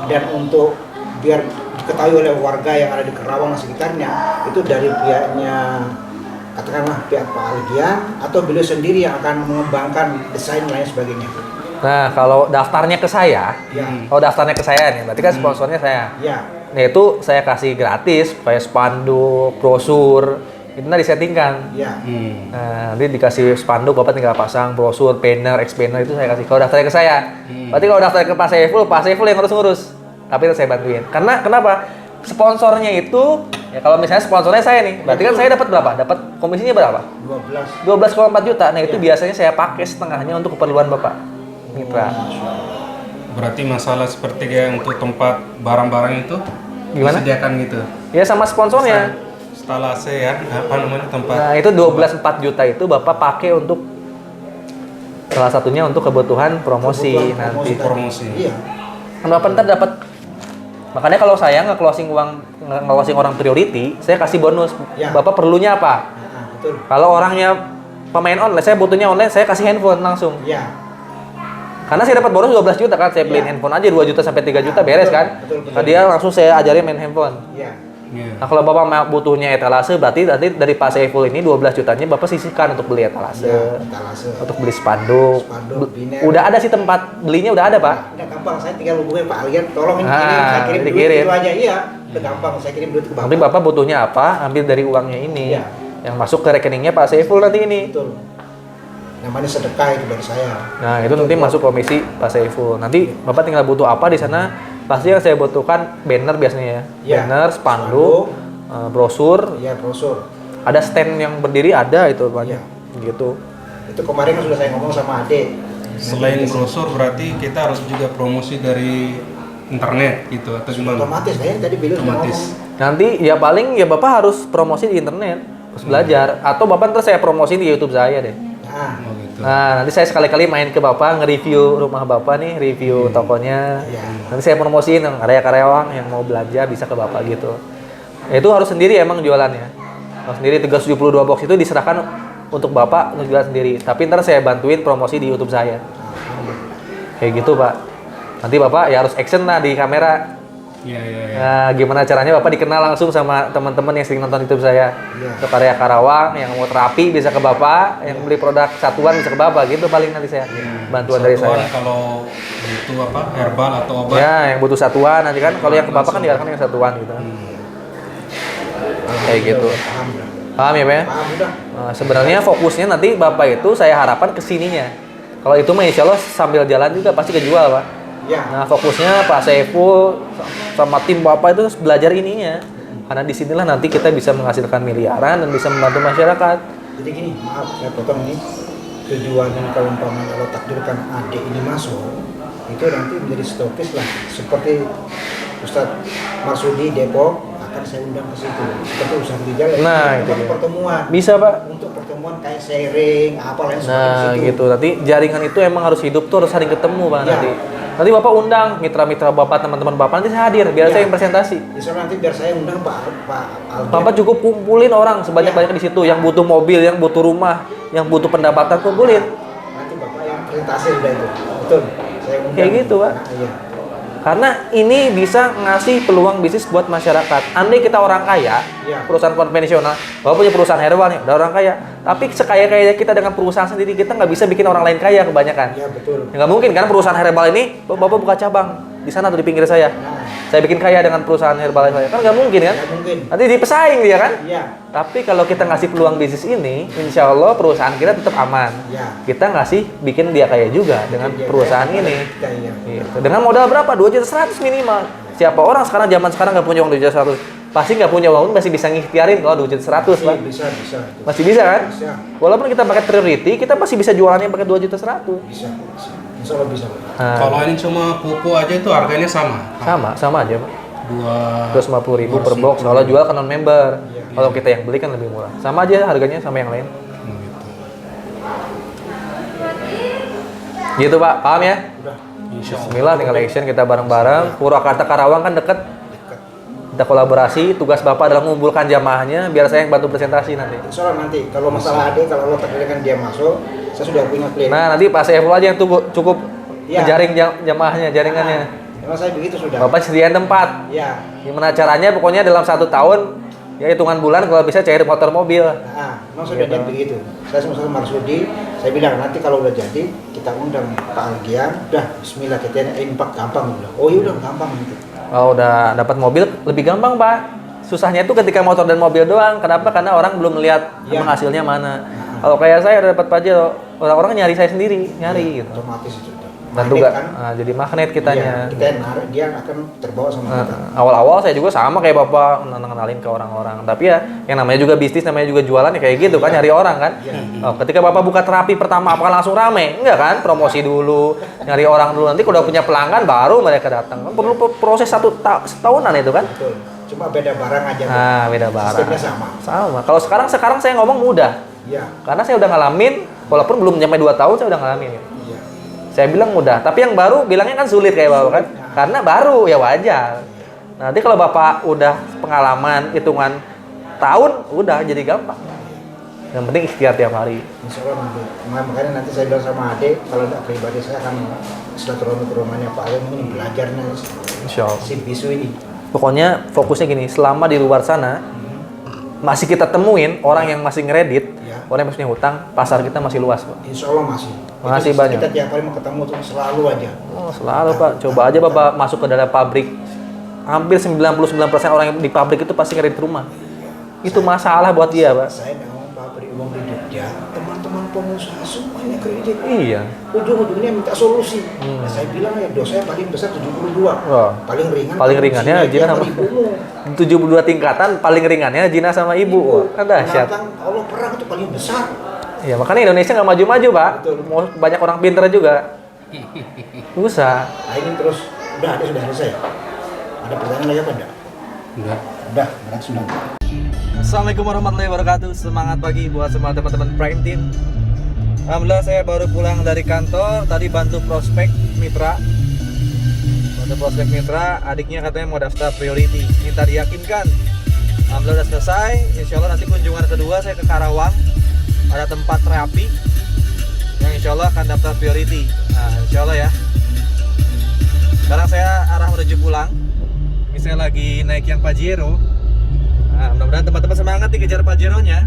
dan untuk biar diketahui oleh warga yang ada di Kerawang dan sekitarnya, itu dari pihaknya katakanlah pihak Pak Algian atau beliau sendiri yang akan mengembangkan desain dan lain sebagainya? Nah, kalau daftarnya ke saya, Ya, kalau daftarnya ke saya nih, berarti kan sponsornya saya. ya, Nah, itu saya kasih gratis, kayak spanduk, brosur, itu nanti disettingkan. ya. Nah, nanti dikasih spanduk, Bapak tinggal pasang brosur, banner, banner itu saya kasih. Kalau daftarnya ke saya, berarti kalau daftarnya ke Pak Saiful yang ngurus-ngurus. Tapi itu saya bantuin. Karena kenapa? Sponsornya itu, ya kalau misalnya sponsornya saya nih, berarti kan saya dapat berapa? Dapat komisinya berapa? 12. 12,4 juta. Nah, itu biasanya saya pakai setengahnya untuk keperluan Bapak. Mitra. Berarti masalah seperti kayak untuk tempat barang-barang itu Gimana? disediakan gitu. Ya sama sponsornya. Instalasi ya, apa namanya tempat. Nah, itu 12,4 juta itu Bapak pakai untuk salah satunya untuk kebutuhan promosi Kebutuhan nanti. Promosi. Iya. Kan Bapak ntar dapat. Makanya kalau saya nge-closing orang priority, saya kasih bonus. Ya. Bapak perlunya apa? Nah, betul. Kalau orangnya pemain online, saya butuhnya online, saya kasih handphone langsung. Ya. Karena saya dapat bonus 12 juta kan, saya beliin Ya. handphone aja 2 juta sampai 3 juta beres kan. Betul. Nah, dia langsung saya ajarin main handphone. Ya. Iya. Nah, kalau Bapak butuhnya etalase, berarti nanti dari Pak Saiful ini 12 jutanya Bapak sisihkan untuk beli etalase, Ya, etalase. untuk beli spanduk. Spanduk, biner. Udah ada sih tempat belinya, udah ada, Pak. Udah gampang, saya tinggal hubungi Pak Algian, tolong ini Ah, kirim, saya kirim duit dikirim. itu aja. Iya, udah gampang, saya kirim duit ke Bapak. Nanti Bapak butuhnya apa, ambil dari uangnya ini. Iya. Yang masuk ke rekeningnya Pak Saiful nanti ini. Betul. namanya sedekah itu dari saya. Nah, itu nanti masuk komisi Pak Saiful. Nanti Bapak tinggal butuh apa di sana? Pasti yang saya butuhkan banner biasanya ya. Iya. Banner, spanduk, brosur, Iya, brosur. ada stand yang berdiri ada itu banyak. Iya. Gitu. Itu kemarin kan sudah saya ngomong sama Ade. Selain brosur berarti kita harus juga promosi dari internet gitu atau gimana? Otomatis, saya tadi bilang sudah Otomatis. ngomong. Nanti ya paling ya Bapak harus promosi di internet, harus belajar atau Bapak ntar saya promosi di YouTube saya deh. Nah, Oh gitu. Nah, nanti saya sekali-kali main ke Bapak, nge-review rumah Bapak nih, review tokonya. Iya. Nanti saya promosiin yang karya-karyawang yang mau belanja bisa ke Bapak gitu. Itu harus sendiri emang jualannya. Harus sendiri 372 box itu diserahkan untuk Bapak untuk jual sendiri. Tapi ntar saya bantuin promosi di YouTube saya. Kayak gitu, Pak. Nanti Bapak ya harus action lah di kamera. Iya iya iya. Nah, gimana caranya Bapak dikenal langsung sama teman-teman yang sering nonton YouTube saya. Iya. Ke karya Karawang, yang mau terapi bisa ke Bapak, yang beli produk satuan bisa ke Bapak, gitu paling nanti saya. Bantuan dari Satuan saya. kalau butuh apa herbal atau obat. Ya, yang butuh satuan nanti kan kalau yang ke Bapak kan diarahkan yang satuan gitu. Kayak gitu. Paham udah. Paham ya, Pak? ya? Paham udah. Nah, sebenarnya fokusnya nanti Bapak itu saya harapkan ke sininya. Kalau itu mah insya Allah sambil jalan juga pasti kejual, Pak. Ya. Nah, fokusnya Pak Saiful sama tim Bapak itu harus belajar ininya. Karena disinilah nanti kita bisa menghasilkan miliaran dan bisa membantu masyarakat. Jadi gini, maaf saya potong ini. Tujuannya kalau umpamanya kalau takdirkan adik ini masuk, itu nanti menjadi stokis lah. Seperti Ustadz Marsudi Depok akan saya undang ke situ. Seperti Ustadz Rijal. Nah, itu tempat dia. pertemuan. Bisa, Pak. Untuk pertemuan kayak sharing, apa lain Nah, sebagainya situ. gitu. Nanti jaringan itu emang harus hidup tuh, harus saling ketemu, Pak, Ya. nanti. Nanti Bapak undang mitra-mitra Bapak, teman-teman Bapak, nanti saya hadir biar Ya. saya yang presentasi. Insya Allah nanti biar saya undang Pak Aldi. Bapak cukup kumpulin orang sebanyak-banyaknya di situ, yang butuh mobil, yang butuh rumah, yang butuh pendapatan, kumpulin. Nanti Bapak yang presentasi udah itu. Betul. Saya undang. Kayak gitu, Pak. Nah, iya. Karena ini bisa ngasih peluang bisnis buat masyarakat. Andai kita orang kaya, Iya. perusahaan konvensional, Bapak punya perusahaan herbal nih, udah orang kaya. Tapi sekaya-kayanya kita dengan perusahaan sendiri, kita nggak bisa bikin orang lain kaya kebanyakan. Iya, betul. Ya nggak mungkin kan perusahaan herbal ini, Bapak buka cabang di sana tuh di pinggir saya. Saya bikin kaya dengan perusahaan herbal saya. Kan nggak mungkin kan? Nggak mungkin. Nanti dipesaing dia kan? Iya. Tapi kalau kita ngasih peluang bisnis ini, insya Allah perusahaan kita tetap aman. Iya. Kita ngasih bikin dia kaya juga dengan Dia perusahaan kaya, ini. kita, iya. Gitu. Dengan modal berapa? 2.100.000 minimal. Siapa orang sekarang zaman sekarang nggak punya uang 2.100.000, pasti nggak punya uang masih bisa ngikhtiarin kalau 2.100.000, Pak. Bisa. Masih bisa kan? Bisa. Walaupun kita pakai priority, kita masih bisa jualannya pakai 2.100.000. Bisa. Insya Allah bisa. Nah, Kalau ini cuma pupuk aja itu harganya sama. sama aja, Pak. 250.000 250.000 per box. Kalau jual kan non member. Iya. Kalau kita yang beli kan lebih murah. Sama aja harganya sama yang lain. Gitu, Pak. Paham ya? Udah. Insya Allah. Bismillah tinggal action kita bareng-bareng. Purwakarta Karawang kan deket. Kita kolaborasi. Tugas Bapak adalah mengumpulkan jamaahnya biar saya yang bantu presentasi nanti. Insya Allah nanti kalau masalah adik, kalau Allah takdirkan dia masuk, saya sudah punya klien. Nah, nanti Pak Saiful aja yang cukup Iya. ngejaring jamaahnya, jaringannya. Emang saya begitu sudah. Bapak sediain tempat. Ya. Gimana caranya? Pokoknya dalam 1 tahun, ya hitungan bulan kalau bisa cair motor mobil. Nah, emang sudah Gitu. niat begitu. Saya sama Marsudi, saya bilang nanti kalau udah jadi kita undang Pak Algian, udah Bismillah kita impak gampang udah. Oh iya udah gampang gitu. Kalau udah dapat mobil lebih gampang, Pak. Susahnya itu ketika motor dan mobil doang. Kenapa? Karena orang belum melihat Iya. emang hasilnya mana. Kalau kayak saya udah dapat pajak, orang-orang nyari saya sendiri, nyari gitu. Otomatis itu. Dan Magnet juga kan? jadi magnet kitanya. Iya, kita yang narik, dia akan terbawa sama kita. Awal-awal saya juga sama kayak Bapak kenalin ke orang-orang. Tapi ya yang namanya juga bisnis, namanya juga jualan ya kayak gitu kan, nyari orang kan. Oh, ketika Bapak buka terapi pertama apakah langsung rame? Enggak kan? Promosi dulu, nyari orang dulu. Nanti kalau udah punya pelanggan baru mereka datang. Kan perlu proses setahunan itu kan. Betul. Cuma beda barang aja. Nah, beda barang. Sistemnya sama. Sama. Kalau sekarang saya ngomong mudah. Iya. Karena saya udah ngalamin, walaupun belum sampai 2 tahun saya udah ngalamin. Iya. Saya bilang mudah, tapi yang baru bilangnya kan sulit kayak Bapak kan. Karena baru ya wajar. Nanti kalau Bapak udah pengalaman hitungan tahun, udah jadi gampang. Yang penting ikhtiar tiap hari. Insya Allah nanti. Makanya nanti saya bilang sama adik, kalau tidak pribadi saya akan silaturahmi ke rumahnya Pak Alim ini belajarnya Insya Allah. si bisu ini. Pokoknya fokusnya gini, selama di luar sana masih kita temuin orang yang masih ngeredit, Ya. orang yang masih punya hutang, pasar kita masih luas, Pak. Insya Allah masih. Masih Itu banyak. Kita tiap hari mau ketemu tuh selalu aja. Oh, selalu, Pak. Coba aja Bapak masuk ke dalam pabrik. Hampir 99% orang yang di pabrik itu pasti ngeredit rumah. Itu masalah buat dia, Pak. Saya nggak mau pabrik uang di Jogja, teman-teman pengusaha semuanya kredit. Iya. Ujung-ujungnya minta solusi. Nah, saya bilang ya dosanya paling besar 72. Oh. Paling ringan. Paling ringannya zina sama ibumu. 72 tingkatan, paling ringannya zina sama ibu. Wah, kan dahsyat. Menantang Allah perang itu paling besar. Iya, makanya Indonesia nggak maju-maju, Pak. Betul. Mau banyak orang pinter juga. Susah. Nah ini terus sudah selesai. Ada pertanyaan lagi apa enggak? Enggak. Udah, berarti sudah. Assalamualaikum warahmatullahi wabarakatuh. Semangat pagi buat semua teman-teman Prime Team. Alhamdulillah saya baru pulang dari kantor. Tadi bantu prospek mitra. Adiknya katanya mau daftar priority. Minta diyakinkan. Alhamdulillah udah selesai. Insya Allah nanti kunjungan kedua saya ke Karawang. Ada tempat terapi yang insya Allah akan daftar priority. Nah, insya Allah ya. Sekarang saya arah menuju pulang. Ini saya lagi naik yang Pajero. Nah, mudah-mudahan teman-teman semangat dikejar Pajero-nya.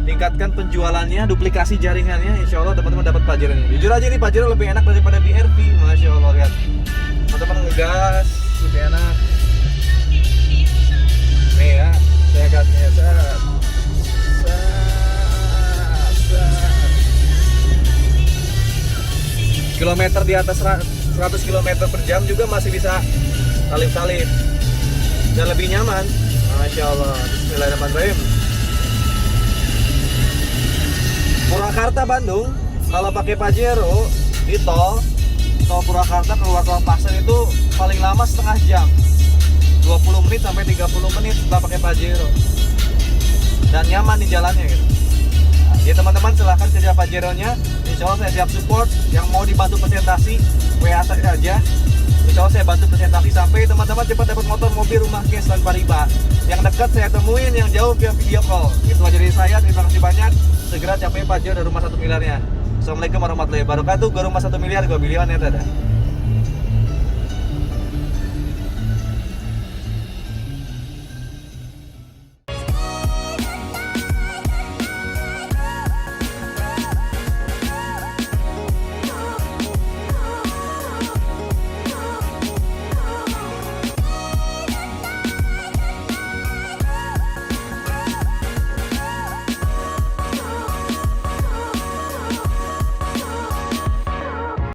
Tingkatkan penjualannya, duplikasi jaringannya, insya Allah teman-teman dapat Pajero-nya. Jujur aja nih Pajero lebih enak daripada BRV, Masya Allah, lihat. Teman-teman ngegas, lebih enak. Nih ya, saya gasnya, kilometer di atas 100 km per jam juga masih bisa salip-salip dan lebih nyaman. Masya Allah. Bismillahirrahmanirrahim. Purwakarta Bandung kalau pakai Pajero di tol Purwakarta keluar tol Pasir itu paling lama setengah jam, 20 menit sampai 30 menit setelah pakai Pajero, dan nyaman di jalannya gitu. Ya teman-teman silahkan kerja Pajero-nya. Insya Allah saya siap support. Yang mau dibantu presentasi WA saya aja. Insya Allah saya bantu presentasi sampai teman-teman cepat dapat motor, mobil, rumah, cash tanpa riba. Yang dekat saya temuin, yang jauh via video call. Itu aja dari saya. Terima kasih banyak. Segera capai Pajero dan rumah 1 miliarnya. Assalamualaikum warahmatullahi wabarakatuh. Gue rumah 1 miliar, gue bilioner. Dadah.